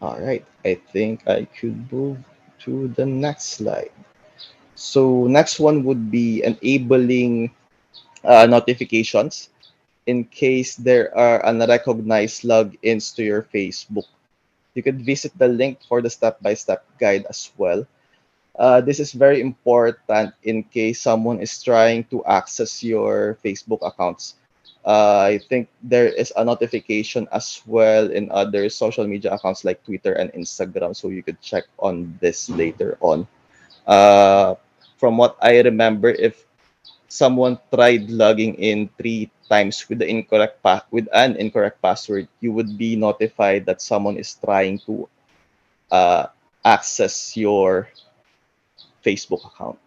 All right, I think I could move to the next slide. So next one would be enabling notifications in case there are unrecognized logins to your Facebook. You could visit the link for the step-by-step guide as well. This is very important in case someone is trying to access your Facebook accounts. I think there is a notification as well in other social media accounts like Twitter and Instagram, so you could check on this later on. Uh, from what I remember, if someone tried logging in 3 times with with an incorrect password, you would be notified that someone is trying to uh, access your Facebook account.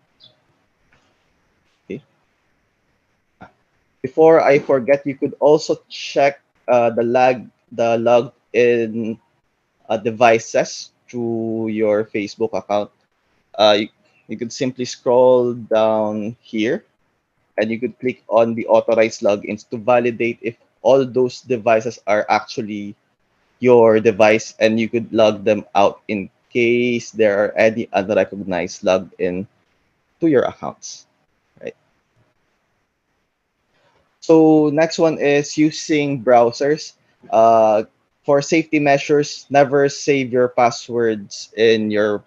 Okay. Before I forget, you could also check the logged in devices to your Facebook account. You could simply scroll down here and you could click on the authorized logins to validate if all those devices are actually your device, and you could log them out in case there are any unrecognized login to your accounts. Right. So next one is using browsers. Uh, for safety measures, never save your passwords in your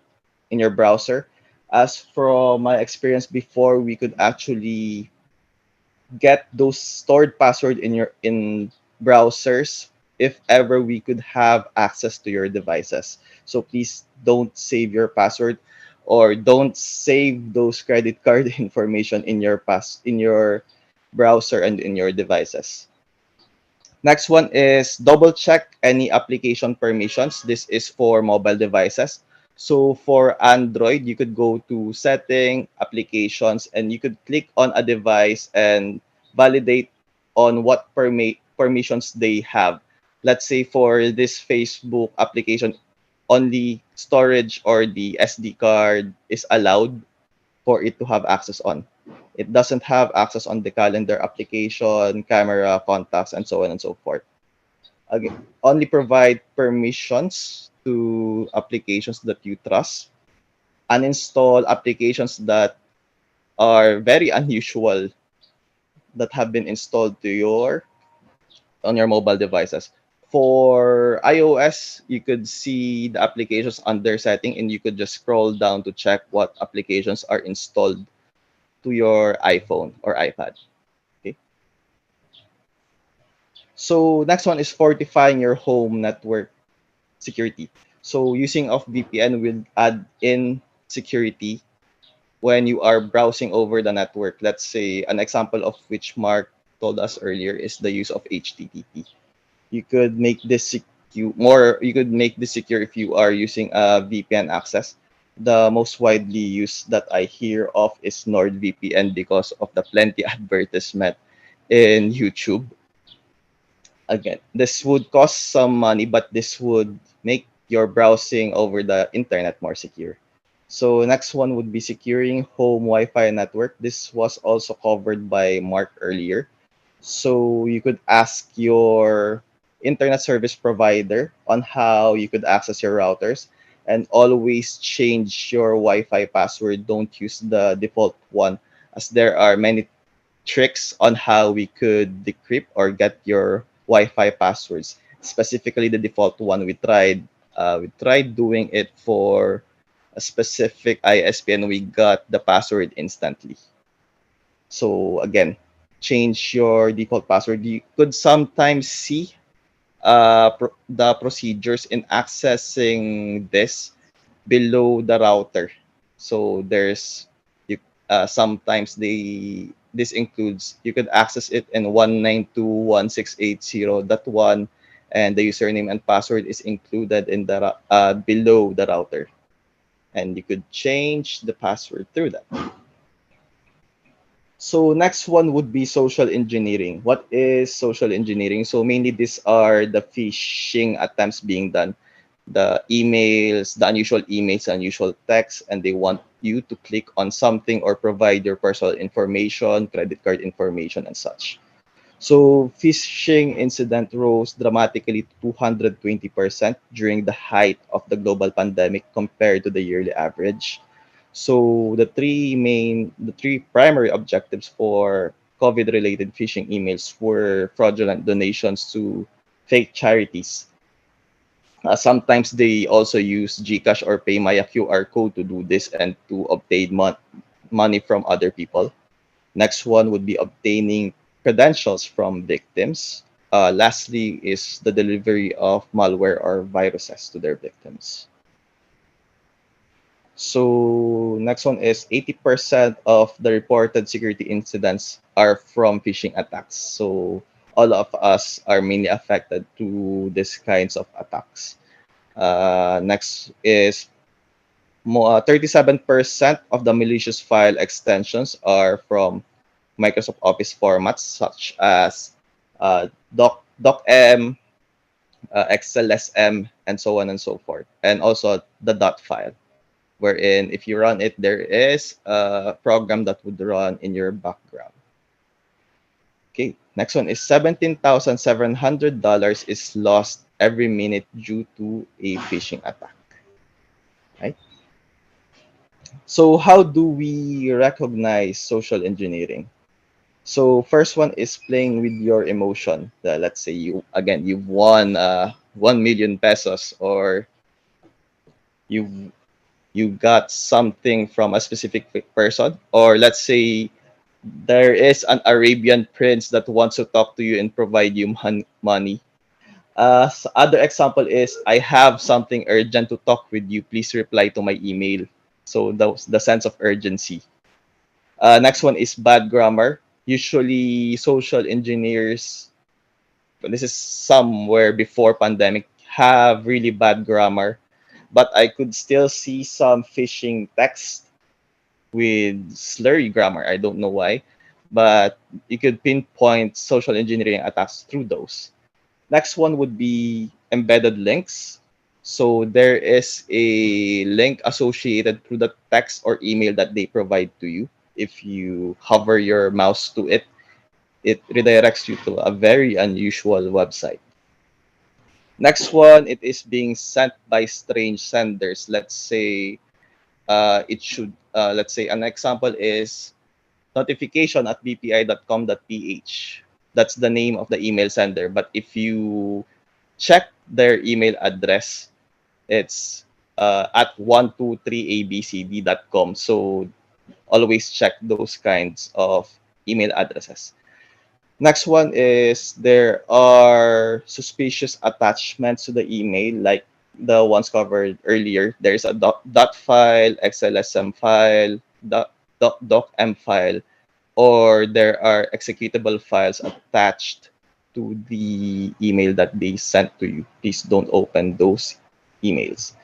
browser. As from my experience before, we could actually get those stored password in browsers if ever we could have access to your devices. So please don't save your password or don't save those credit card information in your browser and in your devices. Next one is double check any application permissions. This is for mobile devices. So for Android, you could go to setting, applications, and you could click on a device and validate on what permissions they have. Let's say for this Facebook application, only storage or the SD card is allowed for it to have access on. It doesn't have access on the calendar application, camera, contacts, and so on and so forth. Again, only provide permissions to applications that you trust. Uninstall applications that are very unusual that have been installed to your on your mobile devices. For iOS, you could see the applications under setting and you could just scroll down to check what applications are installed to your iPhone or iPad. Okay. So next one is fortifying your home network security. So using of VPN will add in security when you are browsing over the network. Let's say an example of which Mark told us earlier is the use of HTTP. You could make this secure more. You could make this secure if you are using a VPN access. The most widely used that I hear of is NordVPN because of the plenty advertisement in YouTube. Again, this would cost some money, but this would make your browsing over the internet more secure. So next one would be securing home Wi-Fi network. This was also covered by Mark earlier. So you could ask your internet service provider on how you could access your routers and always change your Wi-Fi password. Don't use the default one as there are many tricks on how we could decrypt or get your Wi-Fi passwords. Specifically, the default one we tried. We tried doing it for a specific ISP and we got the password instantly. So again, change your default password. You could sometimes see the procedures in accessing this below the router. So there's you sometimes this includes you could access it in 192.168.0.1 and the username and password is included in the below the router and you could change the password through that. So next one would be social engineering. What is social engineering? So mainly these are the phishing attempts being done, the emails, the unusual emails, unusual texts, and they want you to click on something or provide your personal information, credit card information, and such. So phishing incident rose dramatically to 220% during the height of the global pandemic compared to the yearly average. So the three primary objectives for COVID-related phishing emails were fraudulent donations to fake charities. Sometimes they also use GCash or PayMaya QR code to do this and to obtain money from other people. Next one would be obtaining credentials from victims. Lastly is the delivery of malware or viruses to their victims. So next one is 80% of the reported security incidents are from phishing attacks. So all of us are mainly affected to these kinds of attacks. Next is 37% of the malicious file extensions are from Microsoft Office formats such as docm, XLSM, and so on and so forth, and also the dot file, wherein if you run it, there is a program that would run in your background. Okay, next one is $17,700 is lost every minute due to a phishing attack. Right? So how do we recognize social engineering? So first one is playing with your emotion. Let's say you've won 1 million pesos or you've you got something from a specific person, or let's say There is an Arabian prince that wants to talk to you and provide you money. Other example is, I have something urgent to talk with you. Please reply to my email. So the sense of urgency. Next one is bad grammar. Usually, social engineers, this is somewhere before pandemic, have really bad grammar, but I could still see some phishing text with slurry grammar. I don't know why, but you could pinpoint social engineering attacks through those. Next one would be embedded links. So there is a link associated through the text or email that they provide to you. If you hover your mouse to it, it redirects you to a very unusual website. Next one, it is being sent by strange senders. Let's say let's say an example is notification@bpi.com.ph. That's the name of the email sender. But if you check their email address, it's at 123abcd.com. So always check those kinds of email addresses. Next one is there are suspicious attachments to the email, like the ones covered earlier. There's a dot file, XLSM file, docm file, or there are executable files attached to the email that they sent to you. Please don't open those emails.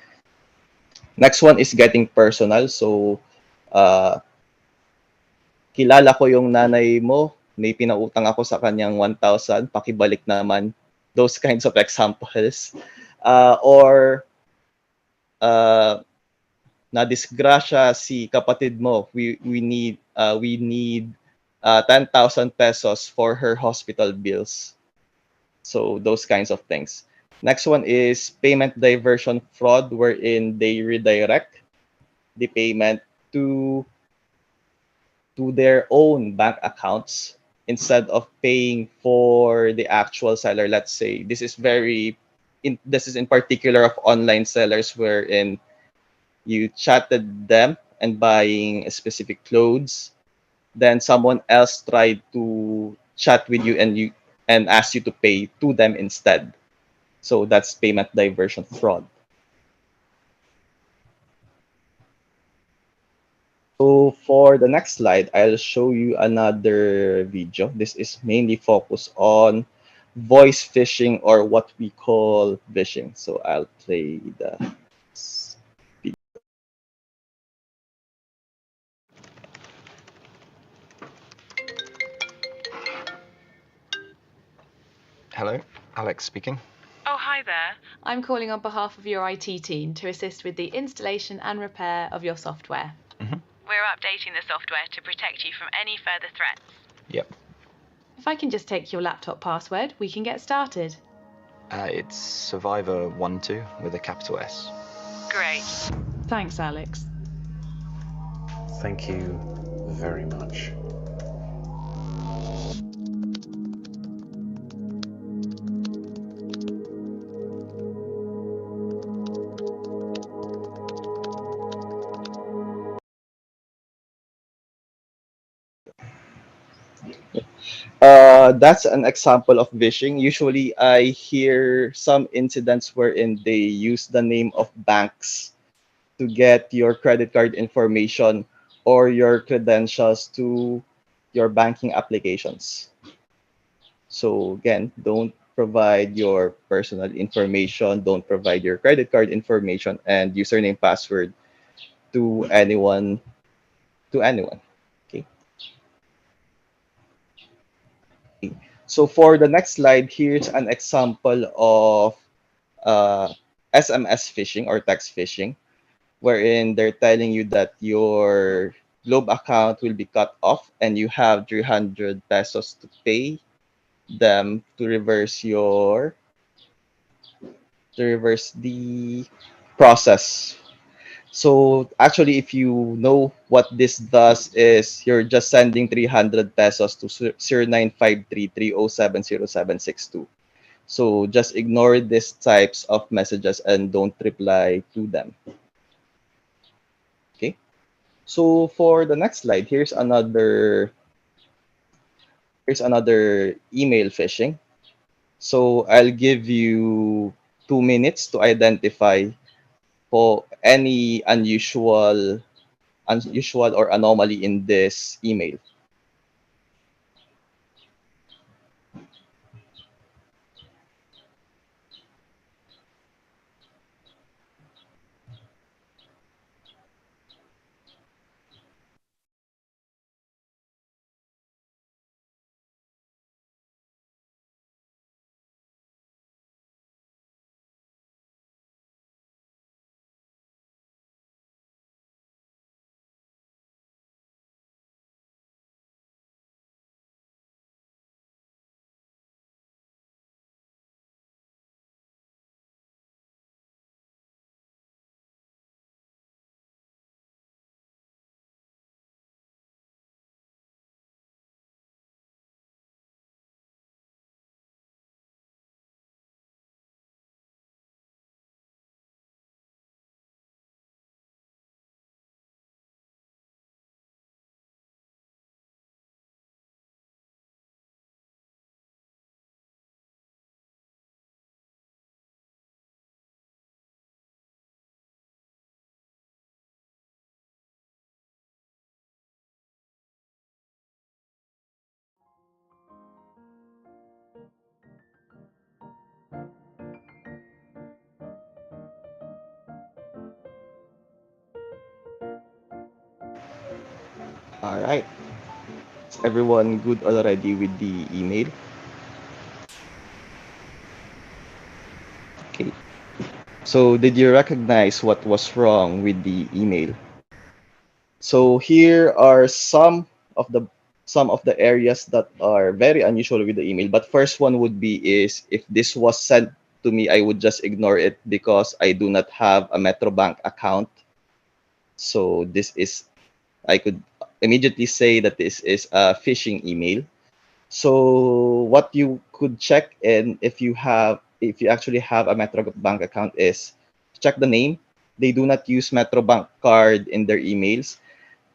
Next one is getting personal. So, uh, kilala ko yung nanay mo, may pinautang ako sa kanyang 1,000, pakibalik naman. Those kinds of examples. Or, uh, na disgrasya si kapatid mo, we need 10,000 pesos for her hospital bills. So those kinds of things. Next one is payment diversion fraud, wherein they redirect the payment to their own bank accounts instead of paying for the actual seller. Let's say this is in particular of online sellers, wherein you chatted them and buying specific clothes, then someone else tried to chat with you and ask you to pay to them instead. So that's payment diversion fraud. So for the next slide, I'll show you another video. This is mainly focused on voice phishing, or what we call phishing. So I'll play the video. Hello, Alex speaking. Oh, hi there. I'm calling on behalf of your IT team to assist with the installation and repair of your software. Mhm. We're updating the software to protect you from any further threats. Yep. If I can just take your laptop password, we can get started. It's Survivor12 with a capital S. Great. Thanks, Alex. Thank you very much. That's an example of phishing. Usually, I hear some incidents wherein they use the name of banks to get your credit card information or your credentials to your banking applications. So again, don't provide your personal information, don't provide your credit card information and username password to anyone. Okay. So for the next slide, here's an example of uh, SMS phishing or text phishing, wherein they're telling you that your Globe account will be cut off and you have 300 pesos to pay them to reverse the process. So actually, if you know what this does, is you're just sending 300 pesos to 095330700762. So just ignore these types of messages and don't reply to them. Okay. So for the next slide, here's another Here's another email phishing. So I'll give you 2 minutes to identify for any unusual or anomaly in this email. All right. Is everyone good already with the email? Okay. So did you recognize what was wrong with the email? So here are some of the areas that are very unusual with the email. But first one would be is if this was sent to me, I would just ignore it because I do not have a Metrobank account. So this is I could immediately say that this is a phishing email. So what you could check and if you actually have a Metrobank account is check the name. They do not use Metrobank card in their emails,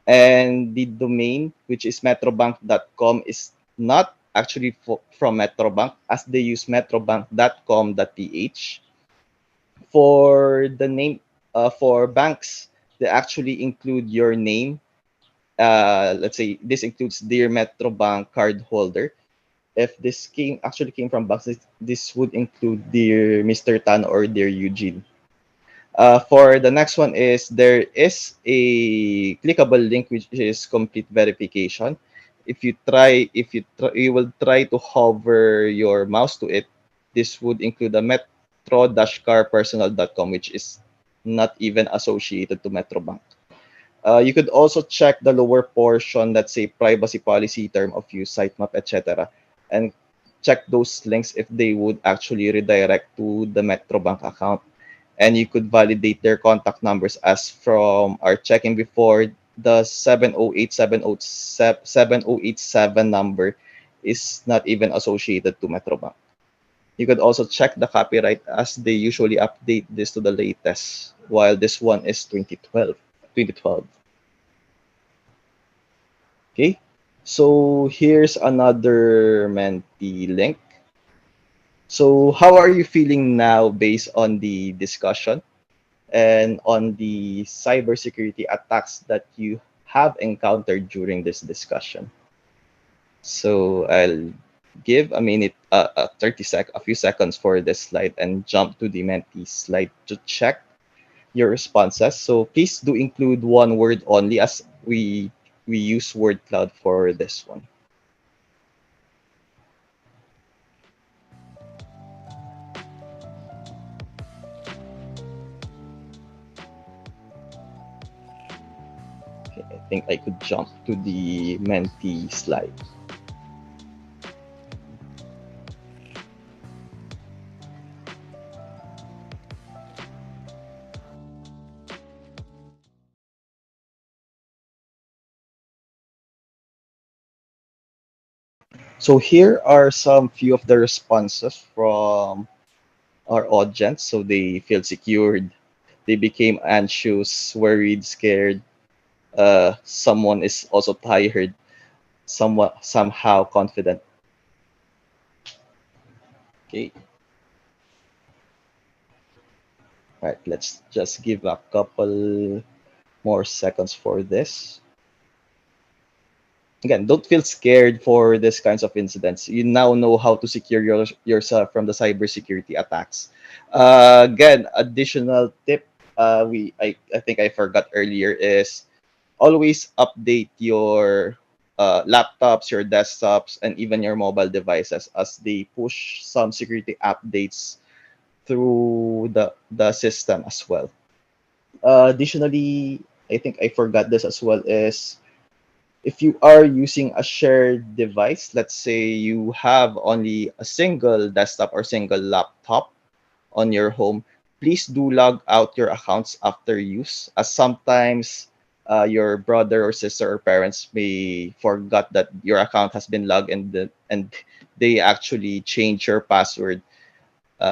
and the domain, which is metrobank.com, is not actually from Metrobank, as they use metrobank.com.ph. For the name, for banks, they actually include your name. Let's say this includes Dear Metrobank card holder. If this came from banks, this would include Dear Mr. Tan or Dear Eugene. For the next one is there is a clickable link which is complete verification. You will try to hover your mouse to it, this would include a metro-carpersonal.com, which is not even associated to Metrobank. You could also check the lower portion, let's say privacy policy, term of use, sitemap, etc., and check those links if they would actually redirect to the Metrobank account, and you could validate their contact numbers as from our checking before. The 708-707 number is not even associated to Metrobank. You could also check the copyright as they usually update this to the latest, while this one is 2012. Okay, so here's another Menti link. So how are you feeling now based on the discussion and on the cybersecurity attacks that you have encountered during this discussion? So I'll give a minute, a few seconds for this slide and jump to the Menti slide to check your responses. So please do include one word only, as we use word cloud for this one. Okay, I think I could jump to the Menti slide. So here are some few of the responses from our audience. So they feel secured, they became anxious, worried, scared. Someone is also tired. somehow confident. Okay, all right, let's just give a couple more seconds for this. Again, don't feel scared for this kinds of incidents. You now know how to secure yourself from the cybersecurity attacks. Again, additional tip I think I forgot earlier is always update your laptops, your desktops, and even your mobile devices as they push some security updates through the system as well. Additionally, I think I forgot this as well is if you are using a shared device, let's say you have only a single desktop or single laptop on your home, please do log out your accounts after use, as sometimes your brother or sister or parents may forgot that your account has been logged and they actually change your password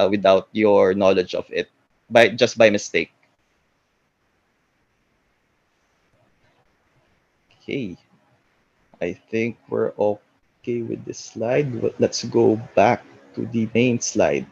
without your knowledge of it by just by mistake. Okay, I think we're okay with this slide. But let's go back to the main slide.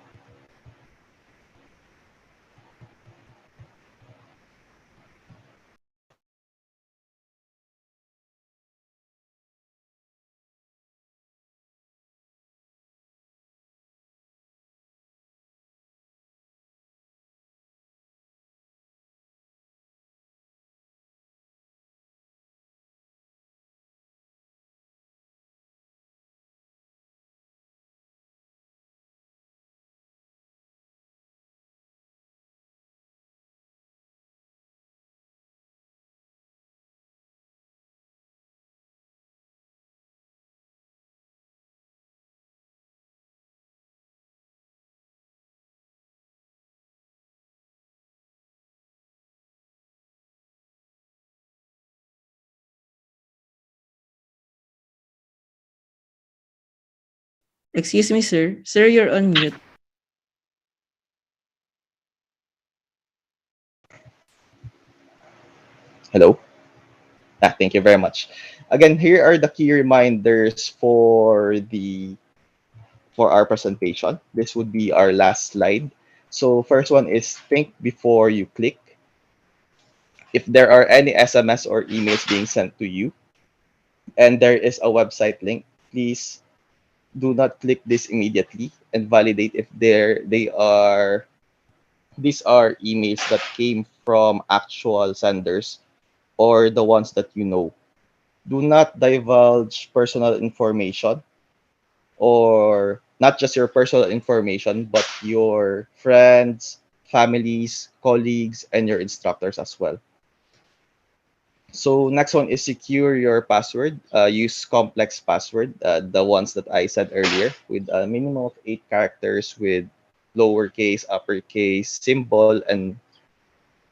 Excuse me, sir. Sir, you're on mute. Hello? Thank you very much. Again, here are the key reminders for our presentation. This would be our last slide. So first one is think before you click. If there are any SMS or emails being sent to you and there is a website link, please do not click this immediately and validate if they are these are emails that came from actual senders or the ones that you know. Do not divulge personal information, or not just your personal information, but your friends, families, colleagues, and your instructors as well. So next one is secure your password. Use complex password, the ones that I said earlier, with a minimum of 8 characters with lowercase, uppercase, symbol, and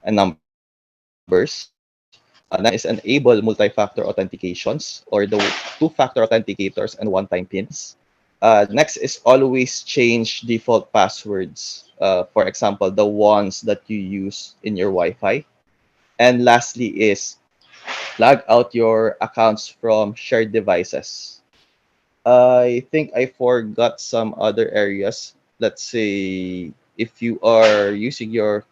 numbers. Next one is enable multi-factor authentications or the two-factor authenticators and one-time pins. Next is always change default passwords. For example, the ones that you use in your Wi-Fi. And lastly is log out your accounts from shared devices. I think I forgot some other areas. Let's say if you are using your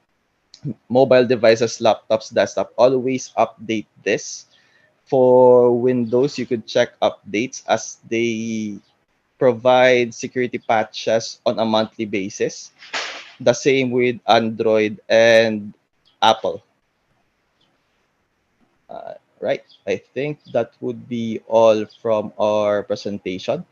mobile devices, laptops, desktop, always update this. For Windows, you could check updates as they provide security patches on a monthly basis. The same with Android and Apple. Right. I think that would be all from our presentation.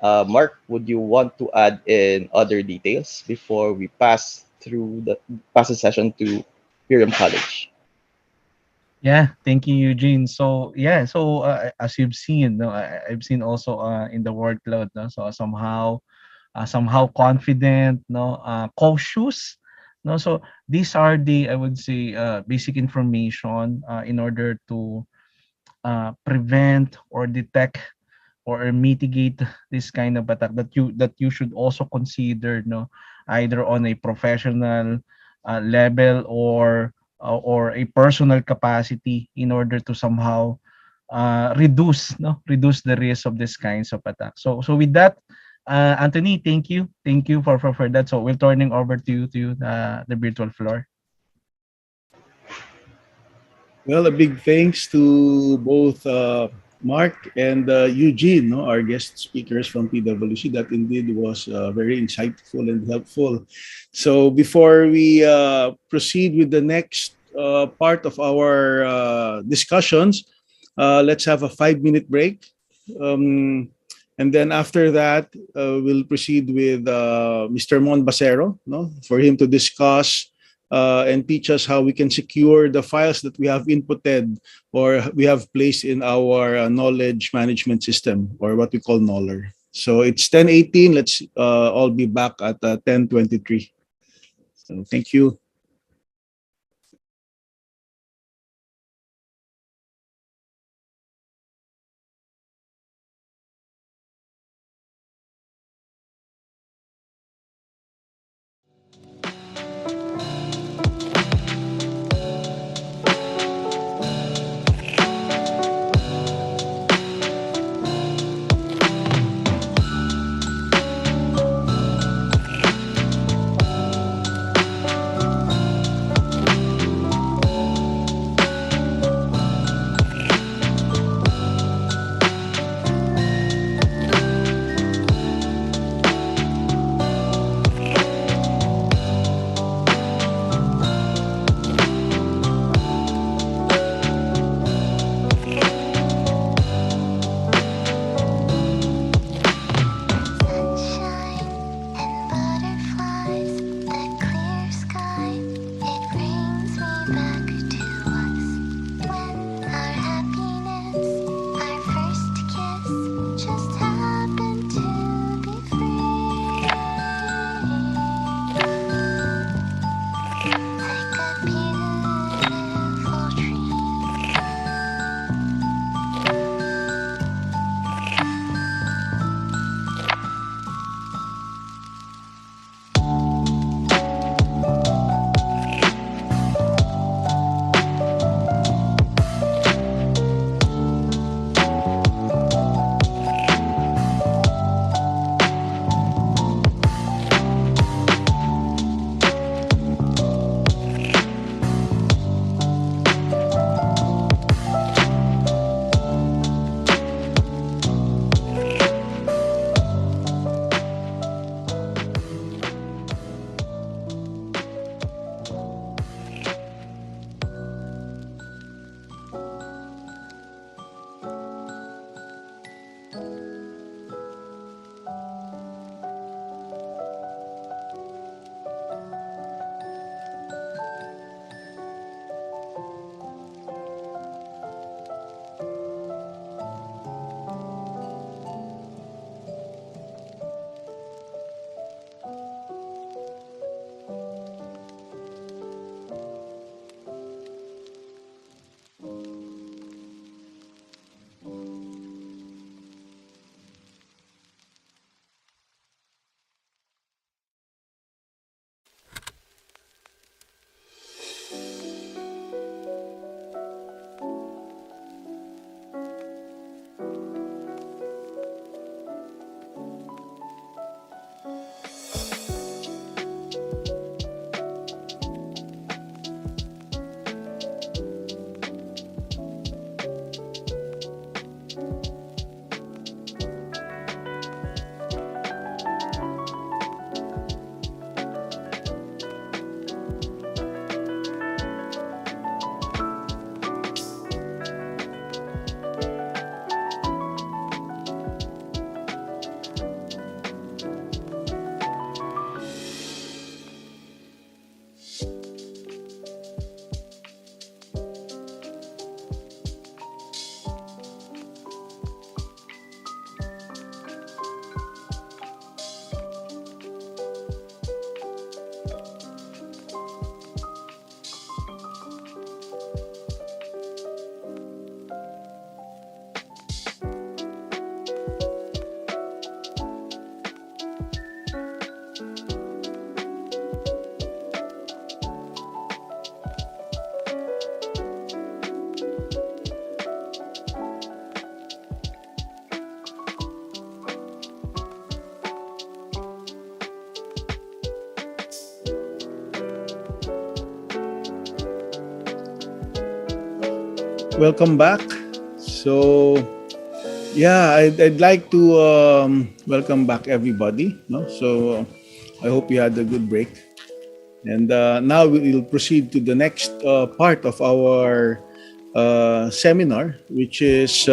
Mark, would you want to add in other details before we pass the session to Miriam College? Yeah, thank you, Eugene. So yeah, so as you've seen, no, I've seen also in the workload, no, so somehow confident, no, cautious, no. So these are the, I would say, basic information in order to prevent or detect or mitigate this kind of attack that you should also consider, no, either on a professional level or a personal capacity in order to somehow reduce the risk of these kinds of attacks. So with that, Anthony, thank you for that. So we're turning over to you the virtual floor. Well, a big thanks to both Mark and Eugene, no, our guest speakers from PwC. That indeed was very insightful and helpful. So before we proceed with the next part of our discussions, let's have a 5-minute break. Um, and then after that, we'll proceed with Mr. Mon Basero, no, for him to discuss and teach us how we can secure the files that we have inputted or we have placed in our knowledge management system, or what we call NOLR. So it's 10:18. Let's all be back at 10:23. So thank you. welcome back. So, yeah, I'd like to welcome back everybody. No, so I hope you had a good break. And now we'll proceed to the next part of our seminar, which is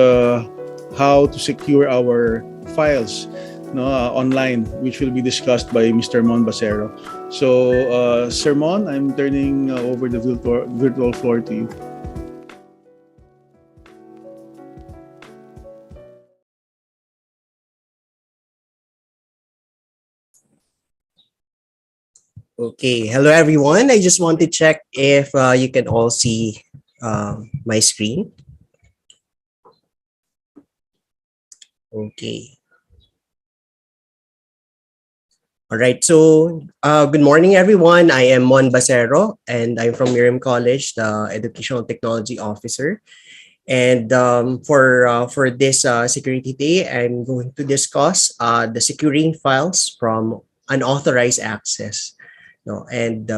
how to secure our files, no, online, which will be discussed by Mr. Mon Basero. So, Sir Mon, I'm turning over the virtual floor to you. Okay, hello everyone. I just want to check if you can all see my screen. Okay. All right. So, good morning, everyone. I am Mon Basero, and I'm from Miriam College, the Educational Technology Officer. And for this security day, I'm going to discuss the securing files from unauthorized access. No, and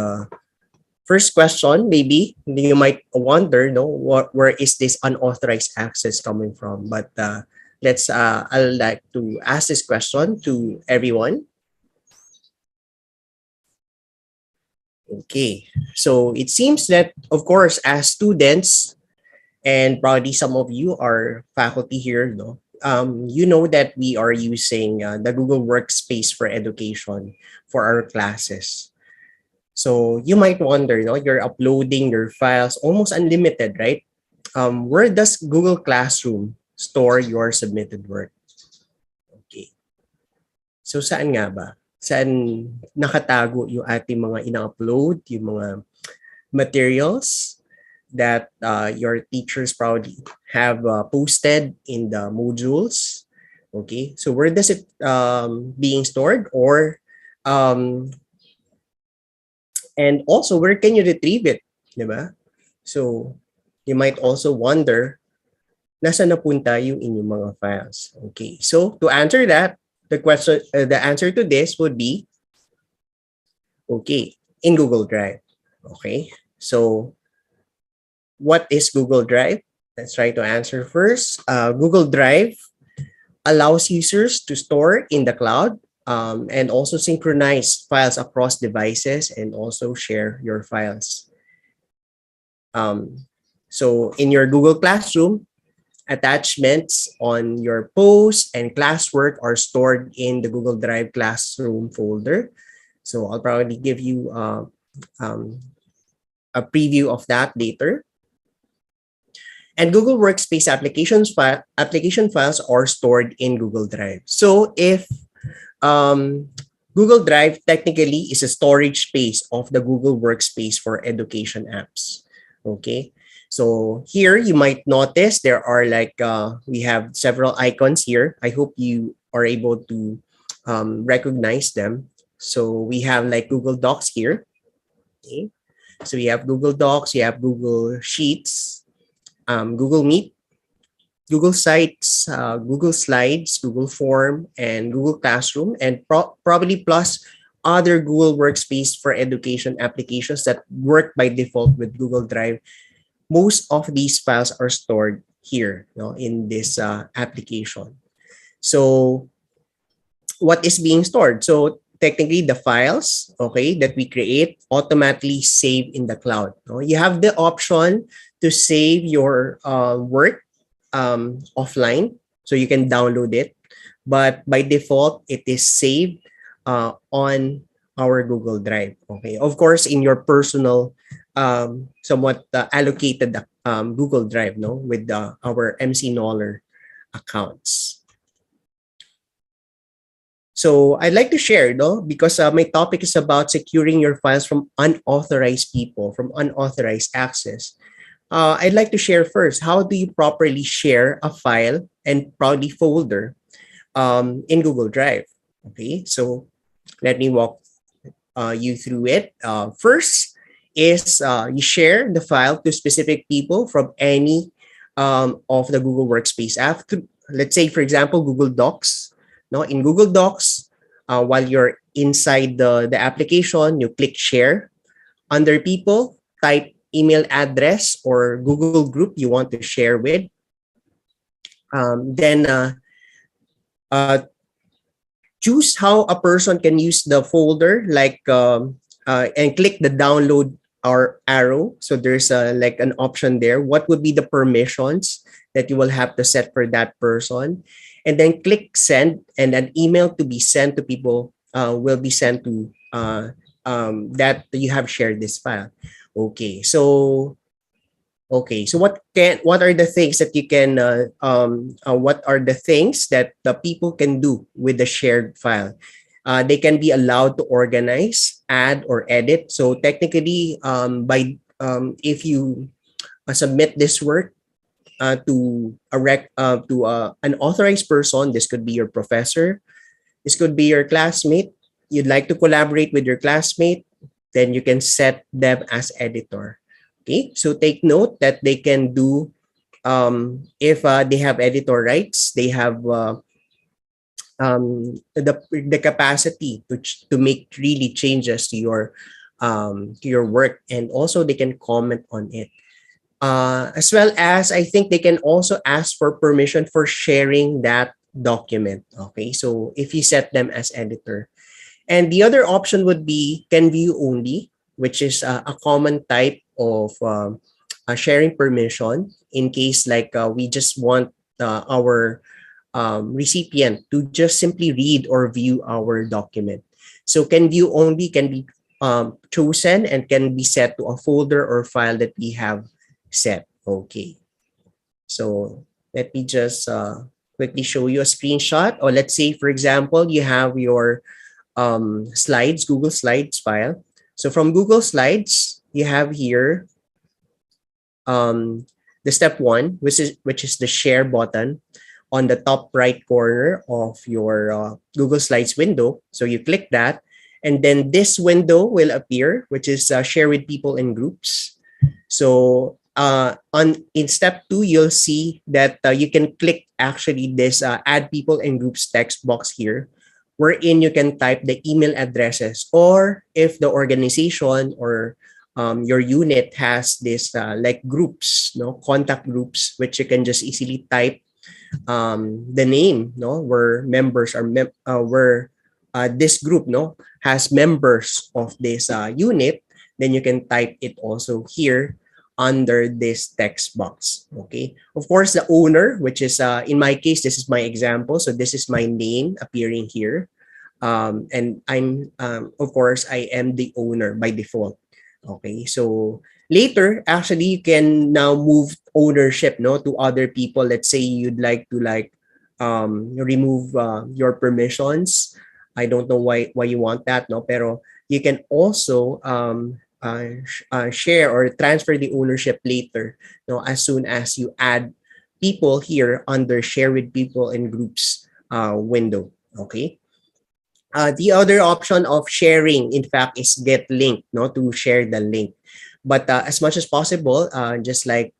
First question, maybe you might wonder, no, where is this unauthorized access coming from? But I'd like to ask this question to everyone. Okay, so it seems that, of course, as students, and probably some of you are faculty here, no, you know that we are using the Google Workspace for education for our classes. So you might wonder, you're uploading your files almost unlimited, right? Where does Google Classroom store your submitted work? Okay. So saan nga ba? Saan nakatago yung ating mga ina-upload, yung mga materials that your teachers probably have posted in the modules? Okay. So where does it being stored, or um, and also where can you retrieve it? Diba? So you might also wonder, nasa napunta yung inyong mga files. Okay, so to answer that, the answer to this would be, okay, in Google Drive. Okay, so what is Google Drive? Let's try to answer first. Google Drive allows users to store in the cloud and also synchronize files across devices and also share your files. So in your Google Classroom, attachments on your posts and classwork are stored in the Google Drive Classroom folder. So I'll probably give you um, a preview of that later. And Google Workspace application files are stored in Google Drive. So if Google Drive technically is a storage space of the Google Workspace for education apps. Okay. So here you might notice there are we have several icons here. I hope you are able to recognize them. So we have like Google Docs here. Okay. So we have Google Docs, you have Google Sheets, Google Meet, Google Sites, Google Slides, Google Form, and Google Classroom, and probably plus other Google Workspace for education applications that work by default with Google Drive. Most of these files are stored here, in this application. So what is being stored? So technically the files, okay, that we create automatically save in the cloud. You have the option to save your work offline, so you can download it. But by default, it is saved on our Google Drive. Okay, of course, in your personal somewhat allocated Google Drive, with our MC Noller accounts. So I'd like to share, because my topic is about securing your files from unauthorized people, from unauthorized access. I'd like to share first, how do you properly share a file and probably folder in Google Drive? Okay, so let me walk you through it. First is you share the file to specific people from any of the Google Workspace app. Let's say, for example, Google Docs. No, in Google Docs, while you're inside the application, you click share. Under people, type email address or Google group you want to share with. Then uh, choose how a person can use the folder, like and click the download or arrow. So there's like an option there. What would be the permissions that you will have to set for that person? And then click send, and an email to be sent to people will be sent to that you have shared this file. Okay, so what are the things that you can what are the things that the people can do with the shared file? They can be allowed to organize, add, or edit. So technically, by if you submit this work to an authorized person, this could be your professor, this could be your classmate. You'd like to collaborate with your classmate, then you can set them as editor. Okay, so take note that they can do if they have editor rights, they have the capacity to make really changes to your work, and also they can comment on it. As well as I think they can also ask for permission for sharing that document. Okay, so if you set them as editor. And the other option would be can view only, which is a common type of sharing permission in case like we just want our recipient to just simply read or view our document. So can view only can be chosen and can be set to a folder or file that we have set. Okay. So let me just quickly show you a screenshot. Or let's say, for example, you have your slides, Google Slides file. So from Google Slides, you have here the step one, which is the share button on the top right corner of your Google Slides window. So you click that, and then this window will appear, which is share with people in groups. So on in step two, you'll see that you can click actually this add people in groups text box here, wherein you can type the email addresses, or if the organization or your unit has this like groups, no contact groups, which you can just easily type the name, no, where members are where this group, no, has members of this unit, then you can type it also here under this text box. Okay, of course the owner, which is in my case, this is my example, so this is my name appearing here, and I'm of course I am the owner by default. Okay, so later actually you can now move ownership, no, to other people. Let's say you'd like to like remove your permissions. I don't know why you want that, no, pero you can also share or transfer the ownership later, no, as soon as you add people here under share with people in groups window. Okay, the other option of sharing, in fact, is get link, no, to share the link. But as much as possible, just like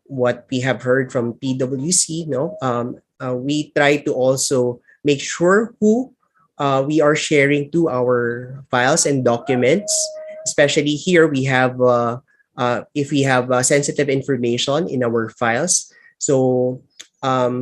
what we have heard from PwC, no, we try to also make sure who we are sharing to our files and documents. Especially here, we have if we have sensitive information in our files. So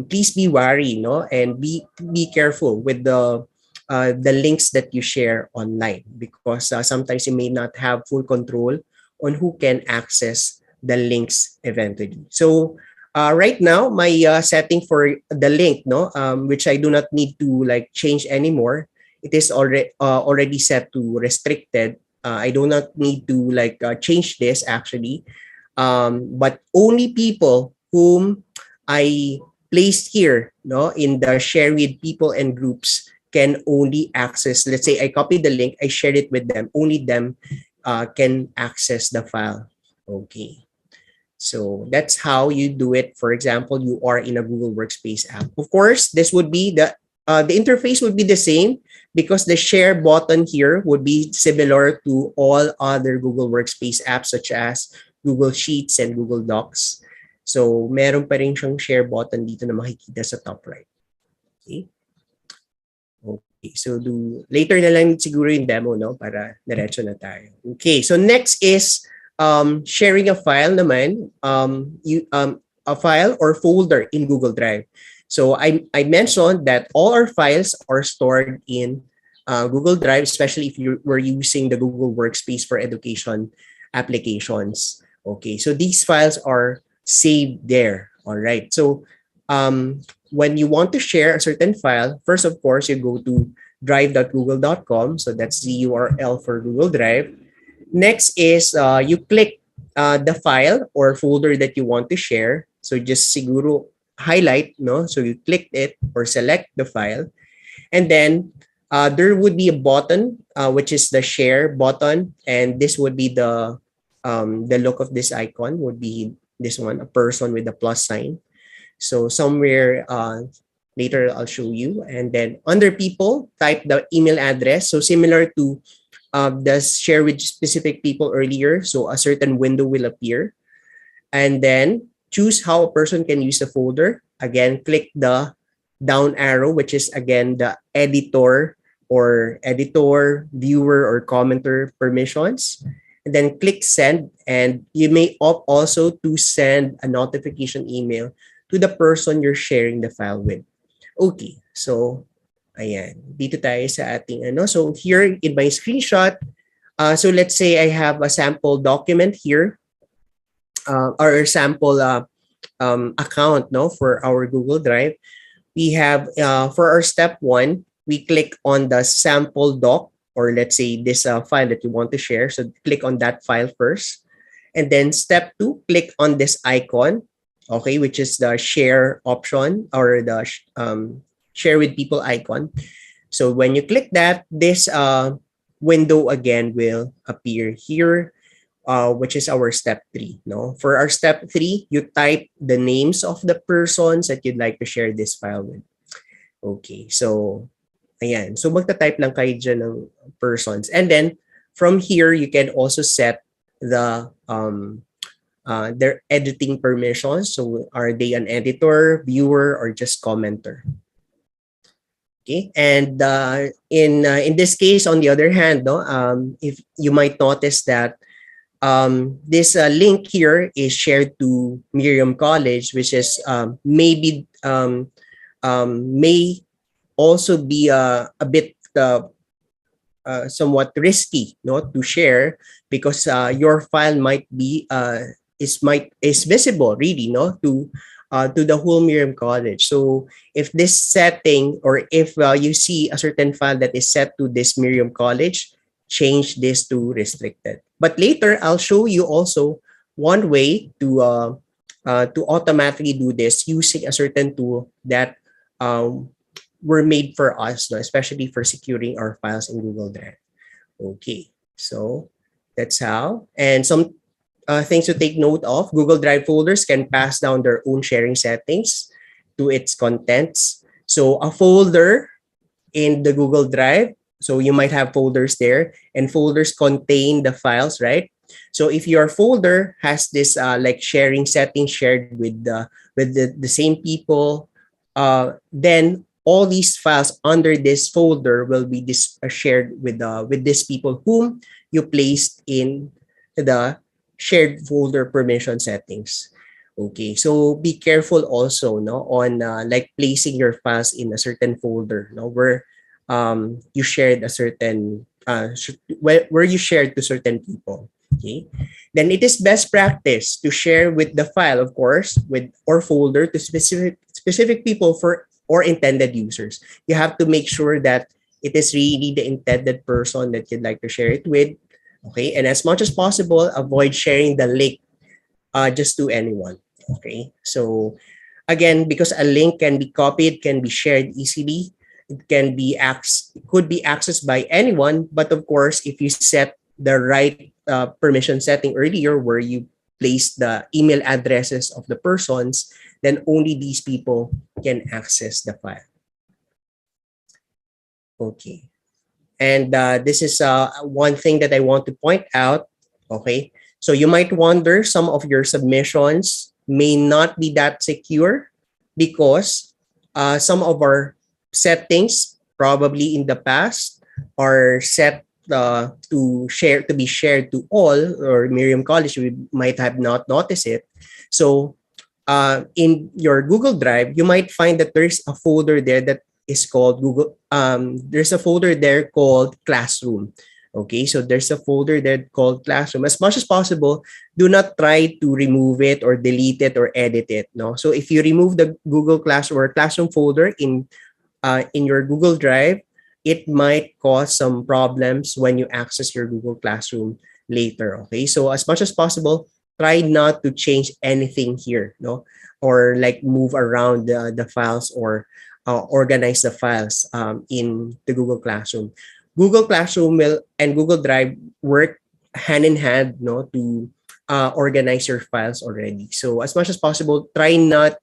please be wary, no, and be careful with the links that you share online, because sometimes you may not have full control on who can access the links eventually. So right now, my setting for the link, no, which I do not need to like change anymore. It is already set to restricted. I do not need to like change this actually, but only people whom I placed here, no, in the share with people and groups can only access. Let's say I copied the link, I shared it with them. Only them can access the file. Okay. So that's how you do it. For example, you are in a Google Workspace app. Of course, this would be the interface would be the same, because the share button here would be similar to all other Google Workspace apps such as Google Sheets and Google Docs. So meron pa rin siyang share button dito na makikita sa top right. Okay. Okay, so later na lang siguro yung demo, no, para diretso na tayo. Okay, so next is sharing a file naman, a file or folder in Google Drive. So I mentioned that all our files are stored in Google Drive, especially if you were using the Google Workspace for education applications. Okay, so these files are saved there. All right. So when you want to share a certain file, first, of course, you go to drive.google.com. So that's the URL for Google Drive. Next is you click the file or folder that you want to share. So just siguro highlight, no? So you click it or select the file. And then there would be a button, which is the share button. And this would be the look of this icon would be this one, a person with a plus sign. So somewhere later I'll show you. And then under people, type the email address. So similar to the share with specific people earlier. So a certain window will appear. And then choose how a person can use the folder. Again, click the down arrow, which is again the editor, viewer, or commenter permissions. And then click send. And you may opt also to send a notification email to the person you're sharing the file with. Okay, so ayan. Dito tayo sa ating ano. So here in my screenshot, so let's say I have a sample document here or sample account no for our Google Drive. We have for our step one, we click on the sample doc or let's say this file that you want to share. So click on that file first. And then step two, click on this icon, okay, which is the share option or the share with people icon. So when you click that, this window again will appear here, which is our step three. No, for our step three, you type the names of the persons that you'd like to share this file with. Okay, so ayan. So magta-type lang kayo dyan ng persons. And then from here, you can also set the their editing permissions. So are they an editor, viewer, or just commenter? Okay, and in this case, on the other hand, no, if you might notice that this link here is shared to Miriam College, which is may also be a bit somewhat risky, no, to share because your file might be is visible really, no, to the whole Miriam College. So if this setting or if you see a certain file that is set to this Miriam College, change this to restricted. But later I'll show you also one way to automatically do this using a certain tool that were made for us, no, especially for securing our files in Google Drive. Okay, so that's how. And some things to take note of: Google Drive folders can pass down their own sharing settings to its contents. So a folder in the Google Drive, so you might have folders there, and folders contain the files, right? So if your folder has this like sharing settings shared with the same people, then all these files under this folder will be shared with these people whom you placed in the shared folder permission settings. Okay, so be careful also, no, on like placing your files in a certain folder, no, where you shared a certain where you shared to certain people. Okay, then it is best practice to share with the file, of course, with or folder to specific people for or intended users. You have to make sure that it is really the intended person that you'd like to share it with. Okay, and as much as possible, avoid sharing the link just to anyone. Okay, so again, because a link can be copied, can be shared easily, it can be could be accessed by anyone. But of course, if you set the right permission setting earlier, where you place the email addresses of the persons, then only these people can access the file. Okay. And this is one thing that I want to point out. Okay. So you might wonder some of your submissions may not be that secure because some of our settings probably in the past are set to be shared to all, or Miriam College, we might have not noticed it. So in your Google Drive, you might find that there's a folder there that is called Google. There's a folder there called Classroom. Okay, so there's a folder there called Classroom. As much as possible, do not try to remove it or delete it or edit it. No, so if you remove the Google Classroom or Classroom folder in your Google Drive, it might cause some problems when you access your Google Classroom later. Okay, so as much as possible, try not to change anything here, no, or like move around the files or organize the files in the Google Classroom. Google Classroom will and Google Drive work hand in hand, no, to organize your files already. So as much as possible, try not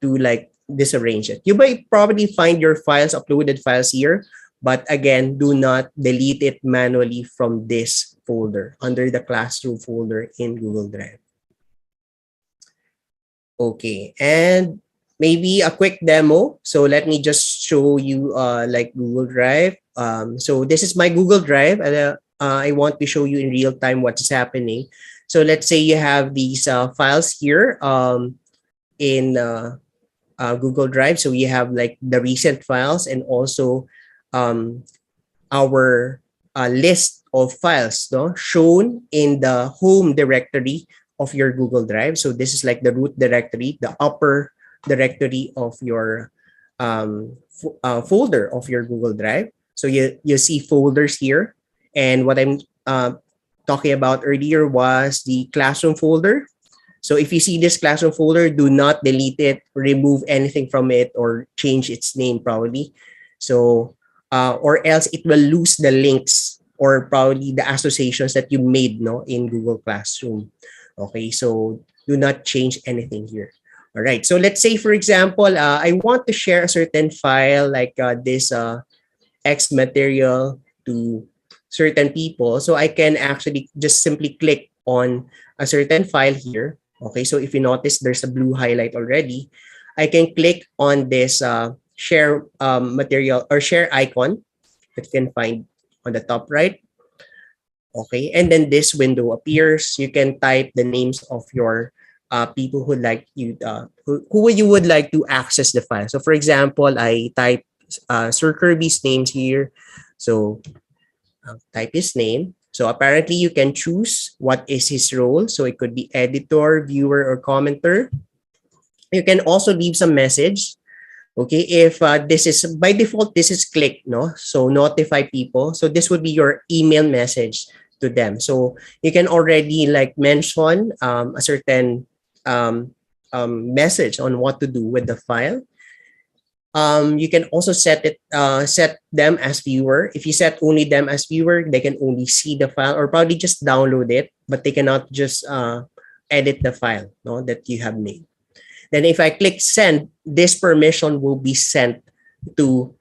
to like disarrange it. You might probably find your files, uploaded files here, but again, do not delete it manually from this folder under the Classroom folder in Google Drive. Okay, and maybe a quick demo. So let me just show you like Google Drive. So this is my Google Drive, and I want to show you in real time what is happening. So let's say you have these files here in Google Drive. So we have like the recent files and also um, our list of files, no, shown in the home directory of your Google Drive. So this is like the root directory, the upper directory of your folder of your Google Drive. So you see folders here. And what I'm talking about earlier was the Classroom folder. So if you see this Classroom folder, do not delete it, remove anything from it, or change its name probably. So, or else it will lose the links or probably the associations that you made, no, in Google Classroom. Okay, so do not change anything here. All right, so let's say, for example, I want to share a certain file like this X material to certain people. So I can actually just simply click on a certain file here. Okay, so if you notice, there's a blue highlight already. I can click on this share material or share icon that you can find on the top right. Okay, and then this window appears. You can type the names of your people who like you who you would like to access the file. So for example, I type Sir Kirby's names here. So type his name. So apparently you can choose what is his role. So it could be editor, viewer, or commenter. You can also leave some message. Okay, if this is by default, this is click, no? So notify people. So this would be your email message to them. So you can already like mention a certain message on what to do with the file. You can also set them as viewer. If you set only them as viewer, they can only see the file or probably just download it, but they cannot just edit the file, no, that you have made. Then if I click send, this permission will be sent to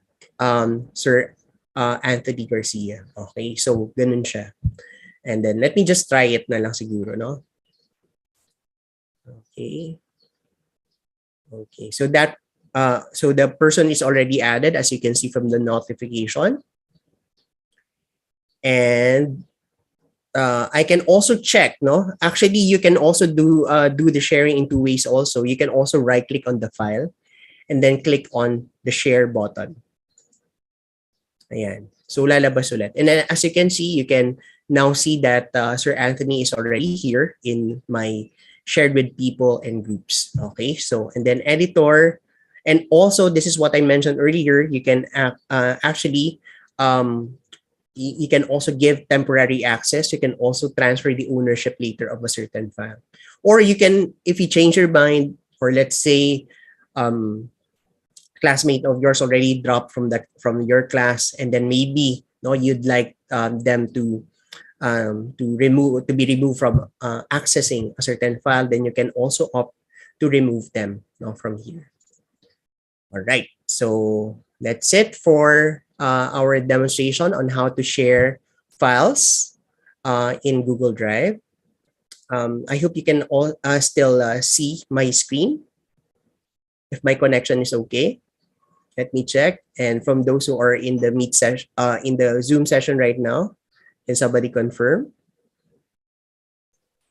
Sir Anthony Garcia. Okay, so ganun siya. And then let me just try it na lang siguro, no? Okay. Okay, so that so the person is already added, as you can see from the notification. And I can also check, no? Actually, you can also do the sharing in two ways also. You can also right click on the file and then click on the share button. Ayan. So lalabas ulit. And then as you can see, you can now see that Sir Anthony is already here in my shared with people and groups. Okay, so and then editor. And also, this is what I mentioned earlier. You can actually you can also give temporary access. You can also transfer the ownership later of a certain file. Or you can, if you change your mind, or let's say classmate of yours already dropped from your class, and then maybe no, you'd like them to be removed from accessing a certain file, then you can also opt to remove them, no, from here. All right, so that's it for our demonstration on how to share files in Google Drive. I hope you can all still see my screen. If my connection is okay, let me check. And from those who are in the in the Zoom session right now, Can somebody confirm?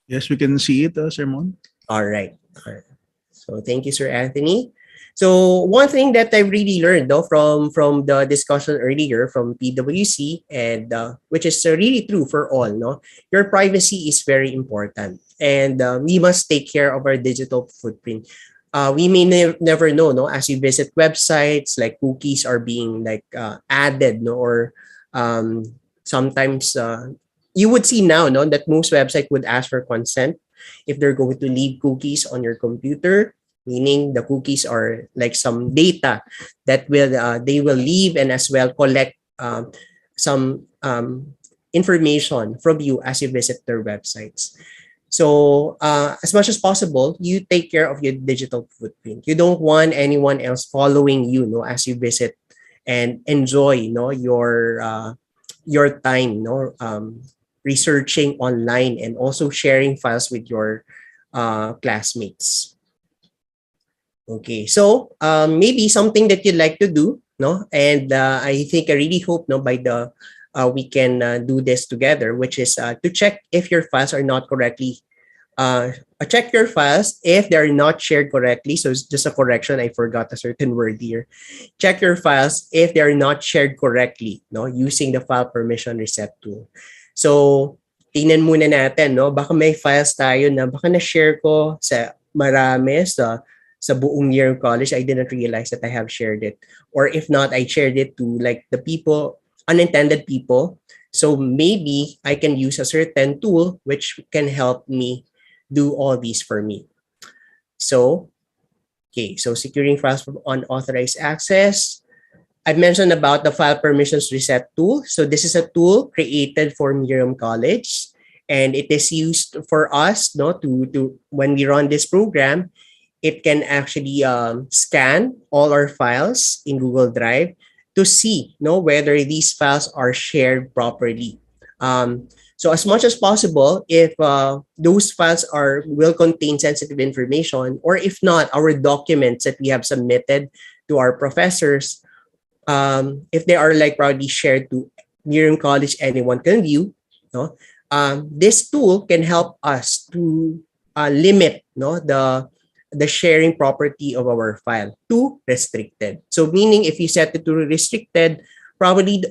Yes, we can see it, Sir Mon. All right. All right. So thank you, Sir Anthony. So one thing that I really learned though from the discussion earlier from PwC and which is really true for all, no, your privacy is very important, and we must take care of our digital footprint. We may never know, no, as you visit websites, like cookies are being like added, no, or um, sometimes you would see now, no, that most website would ask for consent if they're going to leave cookies on your computer, meaning the cookies are like some data that will they will leave and as well collect some information from you as you visit their websites. So as much as possible, you take care of your digital footprint. You don't want anyone else following you, no, as you visit and enjoy, no, your time, no, researching online and also sharing files with your classmates. Okay, so maybe something that you'd like to do, no, and I think I really hope, no, by the we can do this together, which is to check if your files are not correctly check your files if they're not shared correctly. So it's just a correction. I forgot a certain word here. Check your files if they're not shared correctly, no, using the file permission reset tool. So tingnan muna natin, no, baka may files tayo na baka na-share ko sa marami sa buong year of college. I didn't realize that I have shared it. Or if not, I shared it to like the people, unintended people. So maybe I can use a certain tool which can help me do all these for me. So, okay, so securing files from unauthorized access. I mentioned about the file permissions reset tool. So this is a tool created for Miriam College, and it is used for us, no, to when we run this program, it can actually scan all our files in Google Drive to see, no, whether these files are shared properly. So as much as possible, if those files will contain sensitive information, or if not, our documents that we have submitted to our professors, if they are like proudly shared to Miriam College, anyone can view, no, this tool can help us to limit, no, the sharing property of our file to restricted. So meaning if you set it to restricted, probably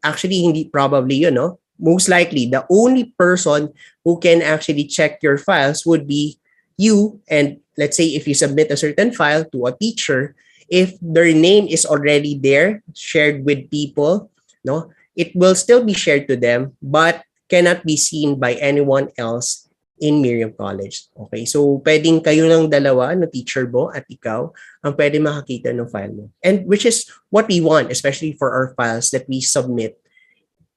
actually hindi probably, you know, most likely the only person who can actually check your files would be you. And let's say if you submit a certain file to a teacher, if their name is already there, shared with people, no, it will still be shared to them, but cannot be seen by anyone else in Miriam College. Okay, so pwedeng kayo ng dalawa, no, teacher mo at ikaw, ang pwede makakita ng file mo. And which is what we want, especially for our files that we submit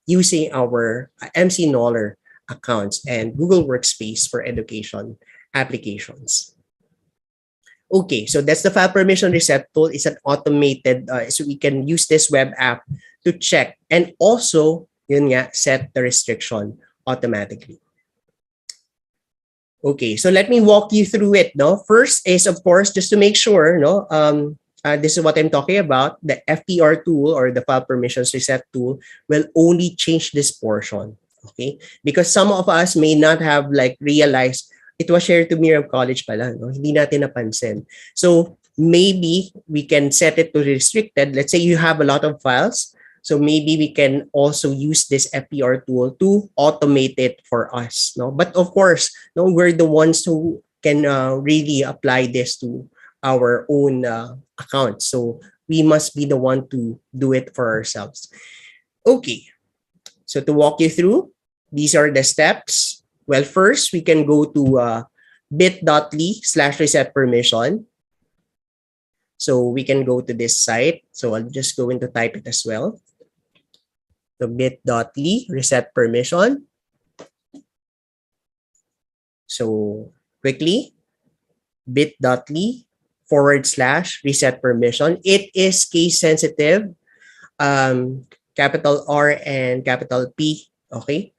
using our MC Knoller accounts and Google Workspace for education applications. Okay, so that's the file permission reset tool. It's an automated, so we can use this web app to check and also, yun nga, set the restriction automatically. Okay, so let me walk you through it. No, first is of course just to make sure, no, this is what I'm talking about. The FPR tool or the file permissions reset tool will only change this portion. Okay, because some of us may not have like realized it was shared to Miriam College pala, no? Hindi natin napansin. So maybe we can set it to restricted. Let's say you have a lot of files. So maybe we can also use this FPR tool to automate it for us. No, but of course, no, we're the ones who can really apply this to our own account. So we must be the one to do it for ourselves. Okay, so to walk you through, these are the steps. Well, first we can go to bit.ly/reset permission. So we can go to this site. So I'll just go into type it as well. So bit.ly reset permission. So quickly, bit.ly/reset permission. It is case sensitive, capital R and capital P. Okay.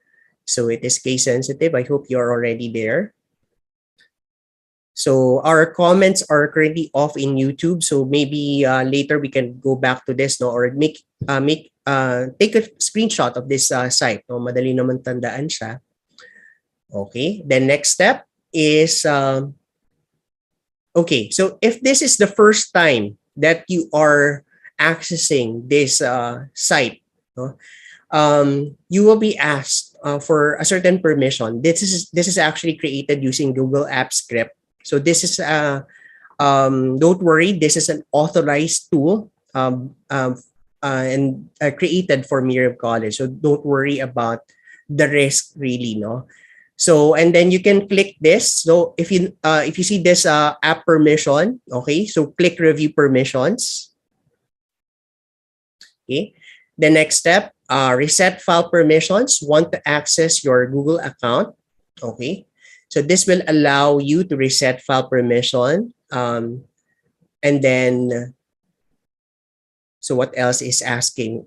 So it is case sensitive. I hope you're already there. So our comments are currently off in YouTube. So maybe later we can go back to this, no, or take a screenshot of this site. No, madali naman tandaan siya. Okay. The next step is okay. So if this is the first time that you are accessing this site, no, you will be asked for a certain permission. This is actually created using Google App Script. So this is don't worry, this is an authorized tool and created for Miriam College. So don't worry about the risk really, no. So and then you can click this. So if you see this app permission, okay, so click review permissions. Okay. The next step, reset file permissions. Want to access your Google account. Okay. So this will allow you to reset file permission. And then, so what else is asking?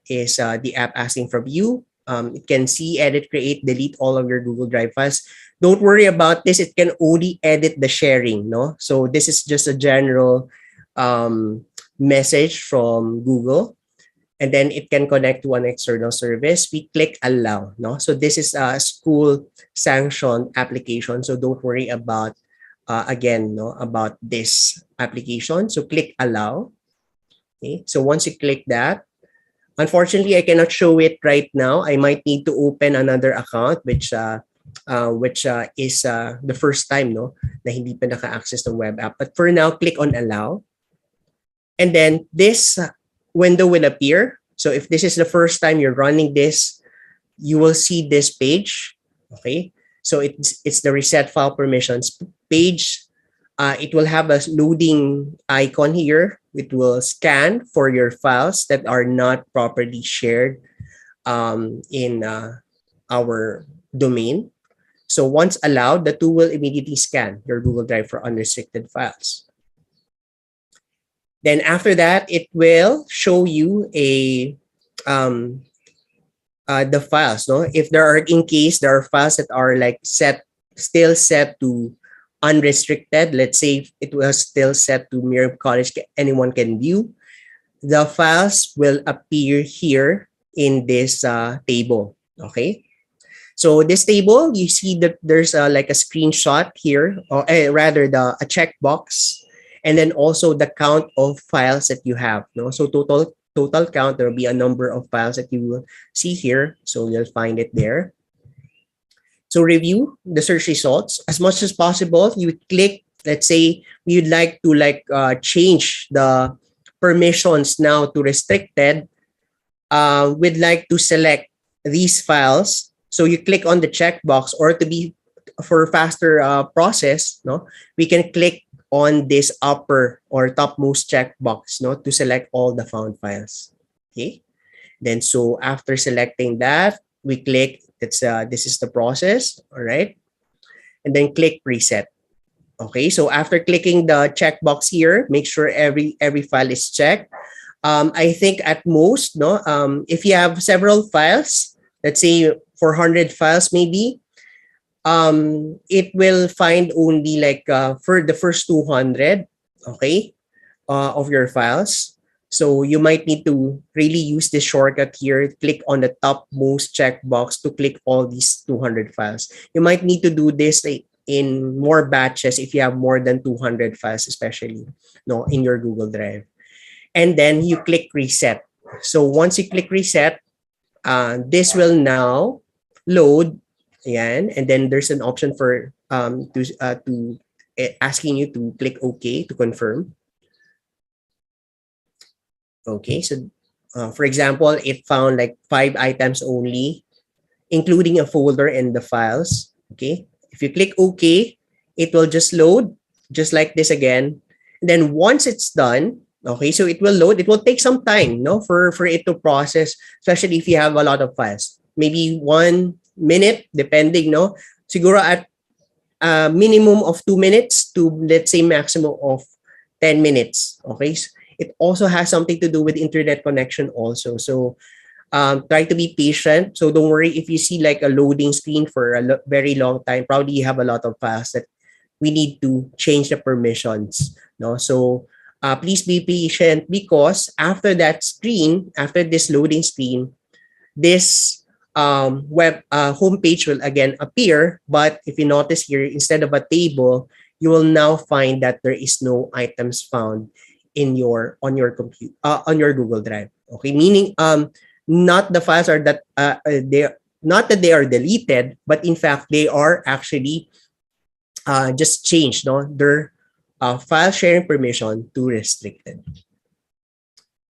Is the app asking from you? It can see, edit, create, delete all of your Google Drive files. Don't worry about this. It can only edit the sharing, no? So this is just a general message from Google. And then it can connect to an external service. We click allow, no? So this is a school sanctioned application. So don't worry about, again, no, about this application. So click allow. Okay. So once you click that, unfortunately, I cannot show it right now. I might need to open another account, which is the first time, no, na hindi pa naka-access ng web app. But for now, click on allow. And then this window will appear. So if this is the first time you're running this, you will see this page. Okay. So it's the reset file permissions page. It will have a loading icon here. It will scan for your files that are not properly shared in our domain. So once allowed, the tool will immediately scan your Google Drive for unrestricted files. Then after that, it will show you the files. No, if there are, in case there are files that are like still set to unrestricted. Let's say it was still set to Miriam College, anyone can view. The files will appear here in this table. Okay. So this table, you see that there's like a screenshot here, or rather a checkbox, and then also the count of files that you have. No, so total count. There will be a number of files that you will see here. So you'll find it there. So review the search results as much as possible. You click. Let's say you'd like to change the permissions now to restricted. We'd like to select these files. So you click on the checkbox, or to be for faster process, no, we can click on this upper or topmost checkbox, no, to select all the found files. Okay. Then so after selecting that, we click. This is the process. All right. And then click reset. Okay. So after clicking the checkbox here, make sure every file is checked. I think at most, no, if you have several files, let's say 400 files maybe, it will find only for the first 200, okay, of your files. So you might need to really use this shortcut here. Click on the topmost checkbox to click all these 200 files. You might need to do this in more batches if you have more than 200 files, especially in your Google Drive. And then you click reset. So once you click reset, this will now load. Ayan, and then there's an option for to asking you to click OK to confirm. Okay, so for example, it found like 5 items only, including a folder and the files. Okay, if you click OK, it will just load just like this again. And then once it's done, okay, so it will load. It will take some time, for it to process, especially if you have a lot of files. Maybe 1 minute, depending, siguro at minimum of 2 minutes to, let's say, maximum of 10 minutes. Okay, so it also has something to do with internet connection also. So try to be patient. So don't worry if you see like a loading screen for a very long time. Probably you have a lot of files that we need to change the permissions. No, so please be patient because after this loading screen, this web homepage will again appear. But if you notice here, instead of a table, you will now find that there is no items found in your on your compute on your Google Drive. Okay, meaning not the files are that they not that they are deleted, but in fact they are actually just changed, no, their file sharing permission to restricted.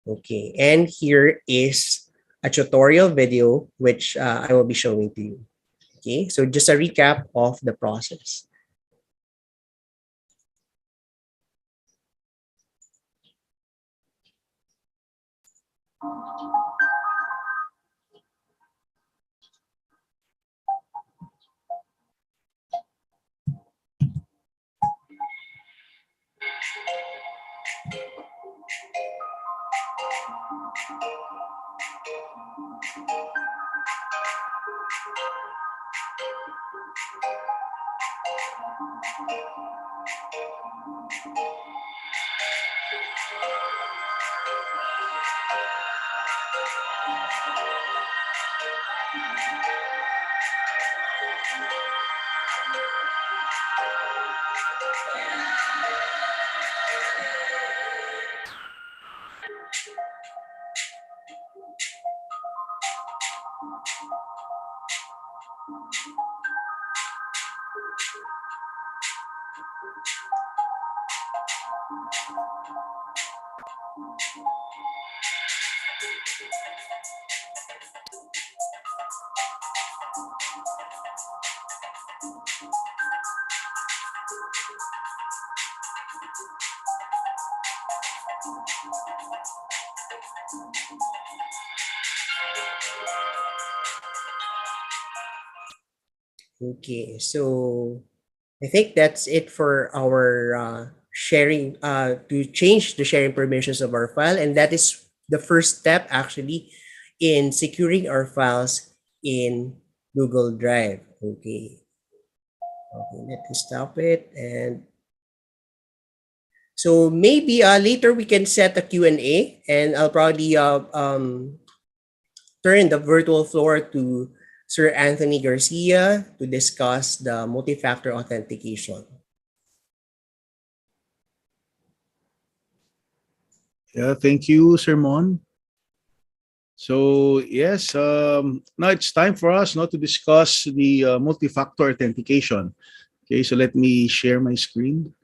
Okay, and here is a tutorial video which I will be showing to you. Okay, so just a recap of the process. Okay, so I think that's it for our sharing to change the sharing permissions of our file, and that is the first step actually in securing our files in Google Drive. Okay, okay, let me stop it. And so maybe later we can set a Q&A, and I'll probably turn the virtual floor to Sir Anthony Garcia to discuss the multi-factor authentication. Yeah, thank you, Sir Mon. So yes, now it's time for us not to discuss the multi-factor authentication. Okay, so let me share my screen.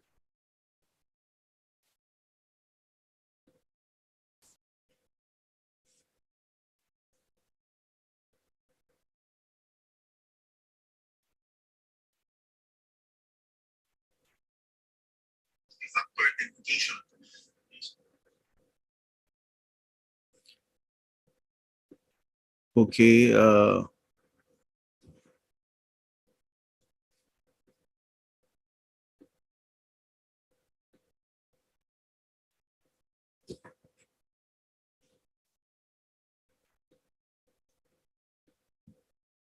Multi-factor authentication. Okay, all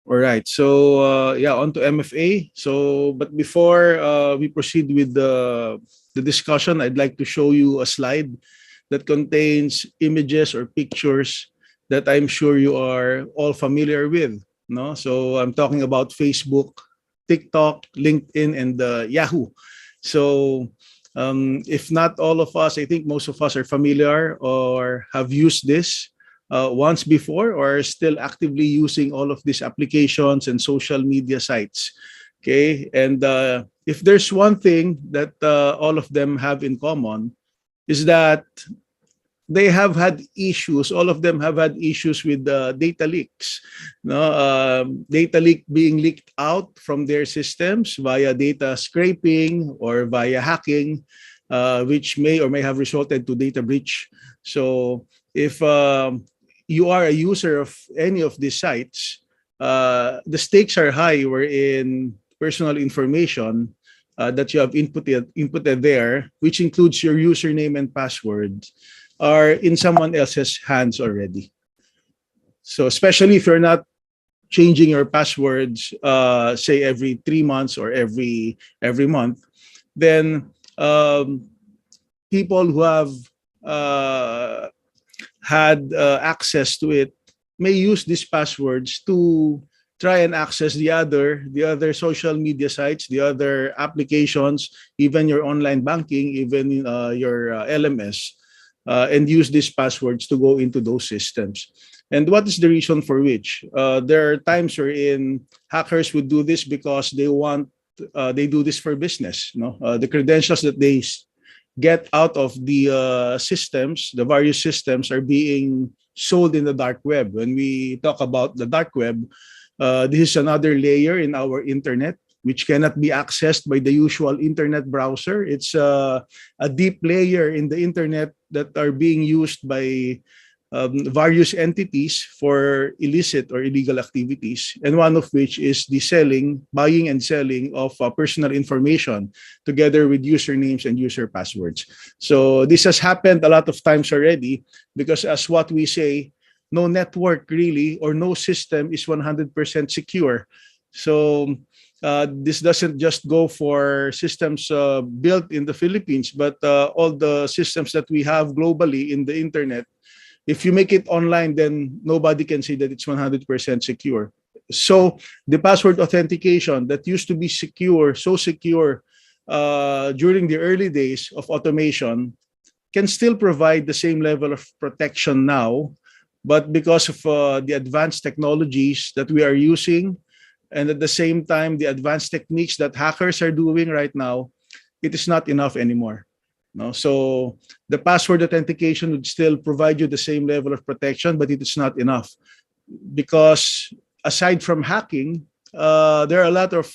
right. So yeah, on to MFA. So, but before we proceed with the discussion, I'd like to show you a slide that contains images or pictures that I'm sure you are all familiar with. No, so I'm talking about Facebook, TikTok, LinkedIn, and Yahoo. So if not all of us, I think most of us are familiar or have used this once before or are still actively using all of these applications and social media sites. Okay, and if there's one thing that all of them have in common is that they have had issues. All of them have had issues with data leaks. No, data leak being leaked out from their systems via data scraping or via hacking, which may or may have resulted to data breach. So, if you are a user of any of these sites, the stakes are high. Wherein personal information that you have inputted there, which includes your username and password, are in someone else's hands already. So especially if you're not changing your passwords, say every 3 months or every month, then people who have uh, had access to it may use these passwords to try and access the other social media sites, the other applications, even your online banking, even your LMS, and use these passwords to go into those systems. And what is the reason for which? There are times wherein hackers would do this because they do this for business. No, the credentials that they get out of the systems, the various systems, are being sold in the dark web. When we talk about the dark web, this is another layer in our internet which cannot be accessed by the usual internet browser. It's a deep layer in the internet that are being used by various entities for illicit or illegal activities, and one of which is the buying and selling of personal information together with usernames and user passwords. So this has happened a lot of times already because, as what we say, no network really or no system is 100% secure. So this doesn't just go for systems built in the Philippines, but all the systems that we have globally in the internet. If you make it online, then nobody can say that it's 100% secure. So the password authentication that used to be secure, so secure during the early days of automation, can still provide the same level of protection now. But because of the advanced technologies that we are using, and at the same time, the advanced techniques that hackers are doing right now, it is not enough anymore. No, so the password authentication would still provide you the same level of protection, but it is not enough because aside from hacking, there are a lot of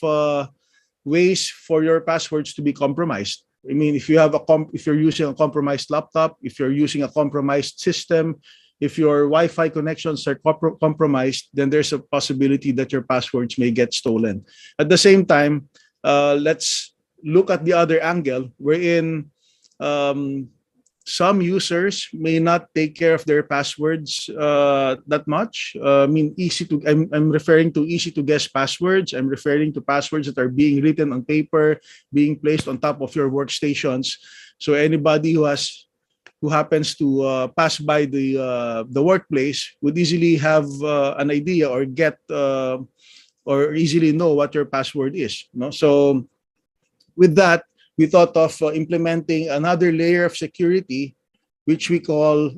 ways for your passwords to be compromised. I mean, if you're using a compromised laptop, if you're using a compromised system, if your Wi-Fi connections are compromised, then there's a possibility that your passwords may get stolen. At the same time, let's look at the other angle, wherein um, some users may not take care of their passwords that much. I mean, I'm referring to easy to guess passwords. I'm referring to passwords that are being written on paper, being placed on top of your workstations. So anybody who happens to pass by the workplace would easily have an idea or get or easily know what your password is. No, so with that, we thought of implementing another layer of security, which we call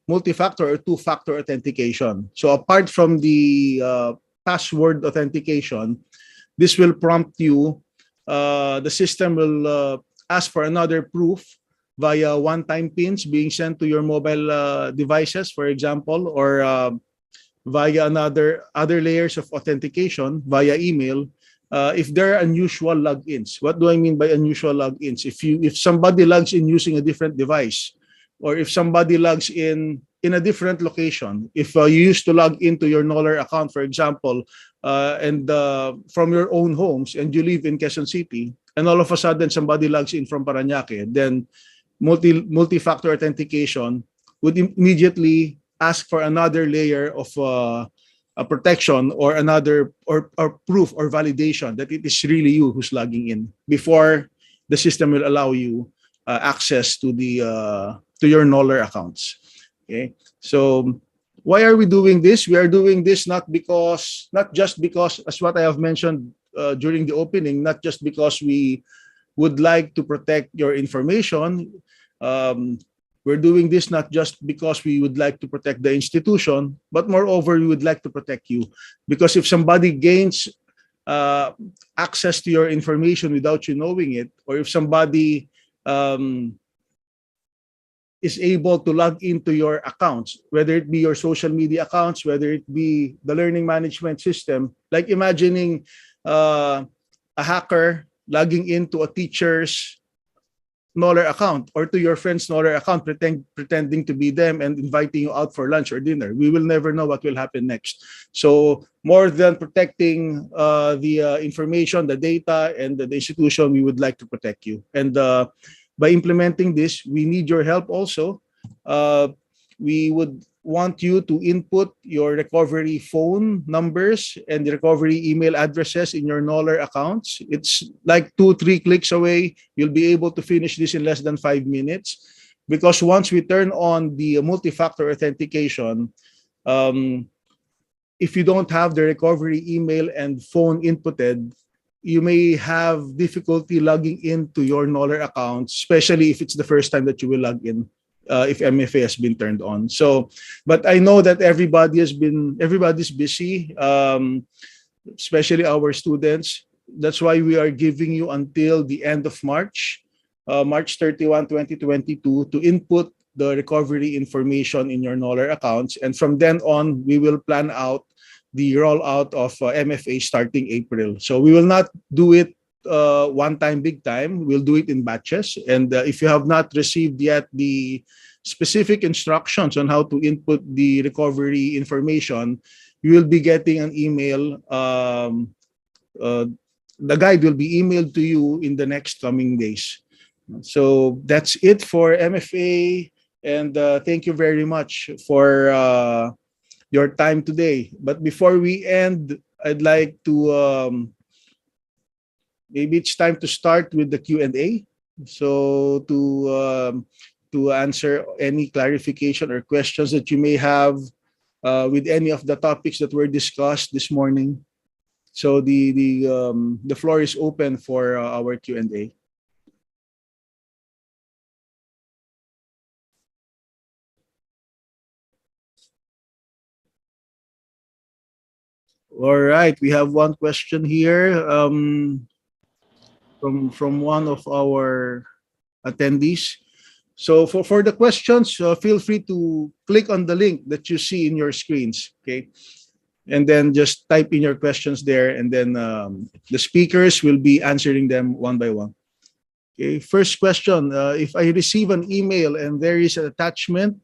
multi-factor or two-factor authentication. So apart from the password authentication, this will prompt you. The system will ask for another proof via one-time pins being sent to your mobile devices, for example, or via other layers of authentication via email. If there are unusual logins. What do I mean by unusual logins? If somebody logs in using a different device, or if somebody logs in a different location, if you used to log into your Noller account, for example, and from your own homes, and you live in Quezon City, and all of a sudden somebody logs in from Parañaque, then multi-factor authentication would immediately ask for another layer of a protection or another or proof or validation that it is really you who's logging in before the system will allow you access to your Noller accounts. Okay, so why are we doing this? We are doing this not just because, as what I have mentioned during the opening, not just because we would like to protect your information. Um, we're doing this not just because we would like to protect the institution, but moreover, we would like to protect you. Because if somebody gains uh, access to your information without you knowing it, or if somebody is able to log into your accounts, whether it be your social media accounts, whether it be the learning management system, like imagining a hacker logging into a teacher's Noller account or to your friend's Noller account, pretending to be them and inviting you out for lunch or dinner. We will never know what will happen next. So more than protecting the information, the data, and the institution, we would like to protect you. And by implementing this, we need your help also. We would want you to input your recovery phone numbers and the recovery email addresses in your Noller accounts. It's like 2-3 clicks away. You'll be able to finish this in less than 5 minutes, because once we turn on the multi-factor authentication, um, if you don't have the recovery email and phone inputted, you may have difficulty logging into your Noller account, especially if it's the first time that you will log in, if MFA has been turned on. So, but I know that everybody's busy, especially our students. That's why we are giving you until the end of March, March 31, 2022, to input the recovery information in your Noller accounts. And from then on, we will plan out the rollout of MFA starting April. So we will not do it one time, big time. We'll do it in batches. And if you have not received yet the specific instructions on how to input the recovery information, you will be getting an email. Uh, the guide will be emailed to you in the next coming days. So that's it for MFA. And thank you very much for your time today. But before we end, I'd like to maybe it's time to start with the Q&A. So to answer any clarification or questions that you may have with any of the topics that were discussed this morning. So the floor is open for our Q&A. All right, we have one question here from one of our attendees. So for the questions, feel free to click on the link that you see in your screens, okay? And then just type in your questions there, and then the speakers will be answering them one by one. Okay, first question, if I receive an email and there is an attachment,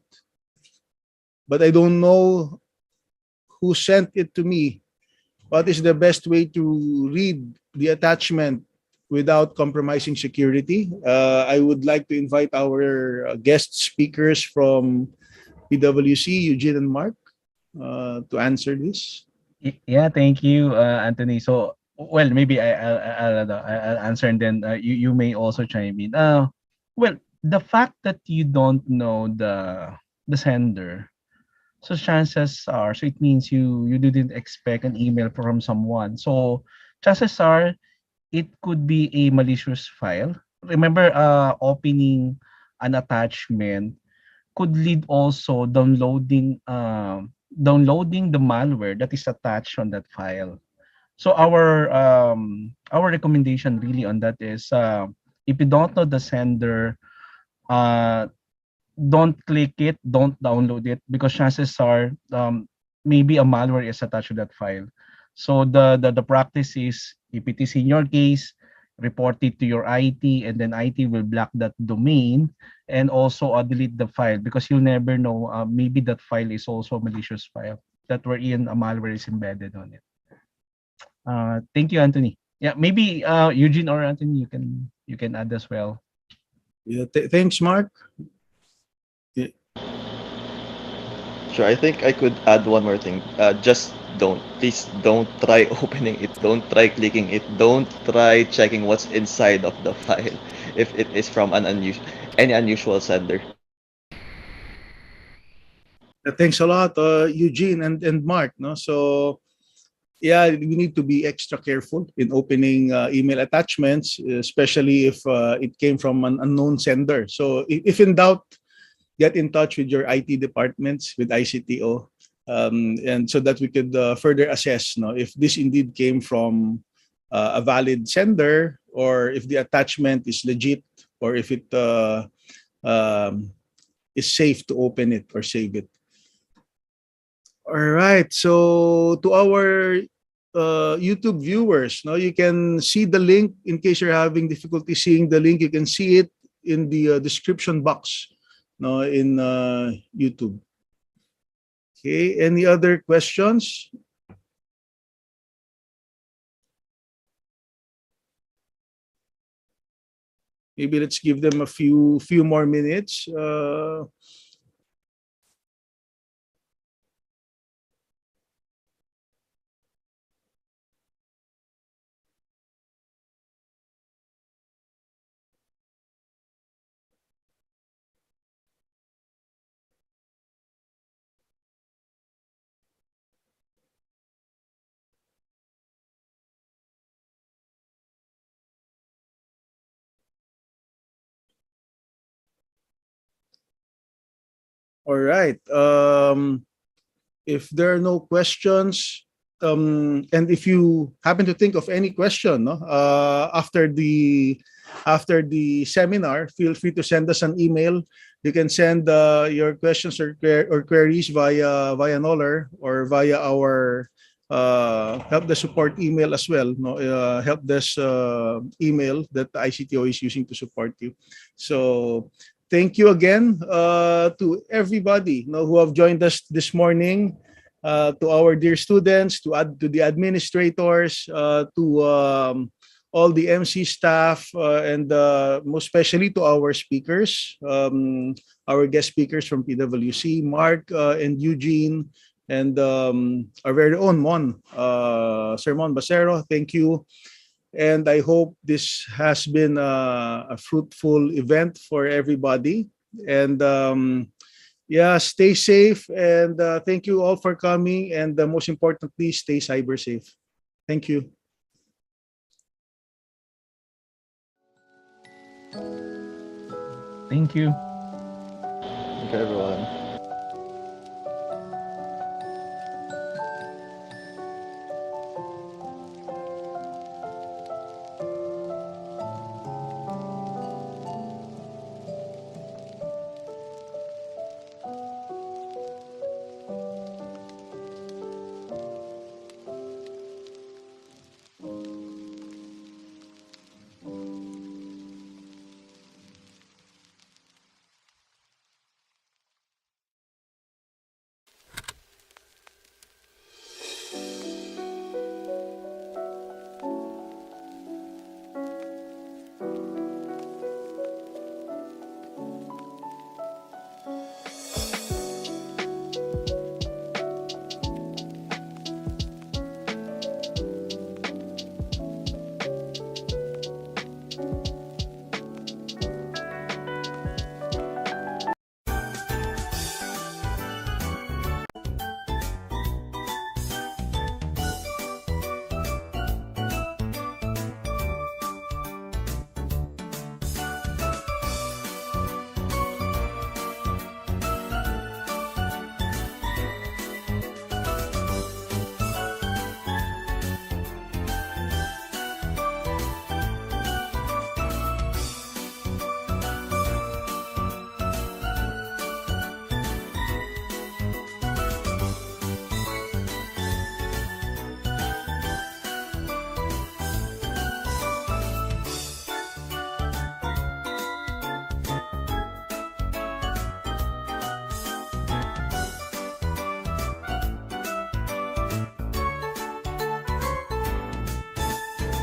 but I don't know who sent it to me, what is the best way to read the attachment without compromising security? I would like to invite our guest speakers from PwC, Eugene and Mark, to answer this. Yeah, thank you, Anthony. So, well, maybe I'll answer, and then you may also chime in. Well, the fact that you don't know the sender, so chances are, so it means you didn't expect an email from someone. So chances are it could be a malicious file. Remember, opening an attachment could lead also downloading the malware that is attached on that file. So our recommendation really on that is, if you don't know the sender, uh, don't click it, don't download it, because chances are maybe a malware is attached to that file. So the practice is, if it is in your case, report it to your IT, and then IT will block that domain, and also delete the file, because you'll never know, maybe that file is also a malicious file that wherein a malware is embedded on it. Thank you, Anthony. Yeah, maybe Eugene or Anthony, you can add as well. Yeah, thanks, Mark. Yeah. Sure, I think I could add one more thing. Please don't try opening it. Don't try clicking it. Don't try checking what's inside of the file if it is from any unusual sender. Thanks a lot, Eugene and Mark. No, so yeah, we need to be extra careful in opening email attachments, especially if it came from an unknown sender. So if in doubt, get in touch with your IT departments, with ICTO, and so that we could further assess, no, if this indeed came from a valid sender, or if the attachment is legit, or if it um, is safe to open it or save it. All right. So to our YouTube viewers, no, you can see the link in case you're having difficulty seeing the link. You can see it in the description box, no, in YouTube. Okay. Any other questions? Maybe let's give them a few more minutes. All right. If there are no questions, and if you happen to think of any question, no, after the seminar, feel free to send us an email. You can send your questions or queries via Noller or via our help desk support email as well. No, help desk email that the ICTO is using to support you. So thank you again to everybody, who have joined us this morning. To our dear students, to the administrators, to all the MC staff, and most especially to our speakers, our guest speakers from PwC, Mark and Eugene, and our very own Sir Mon Basero. Thank you. And I hope this has been a fruitful event for everybody. And yeah, stay safe. And thank you all for coming. And most importantly, stay cyber safe. Thank you. Thank you. Thank you, everyone.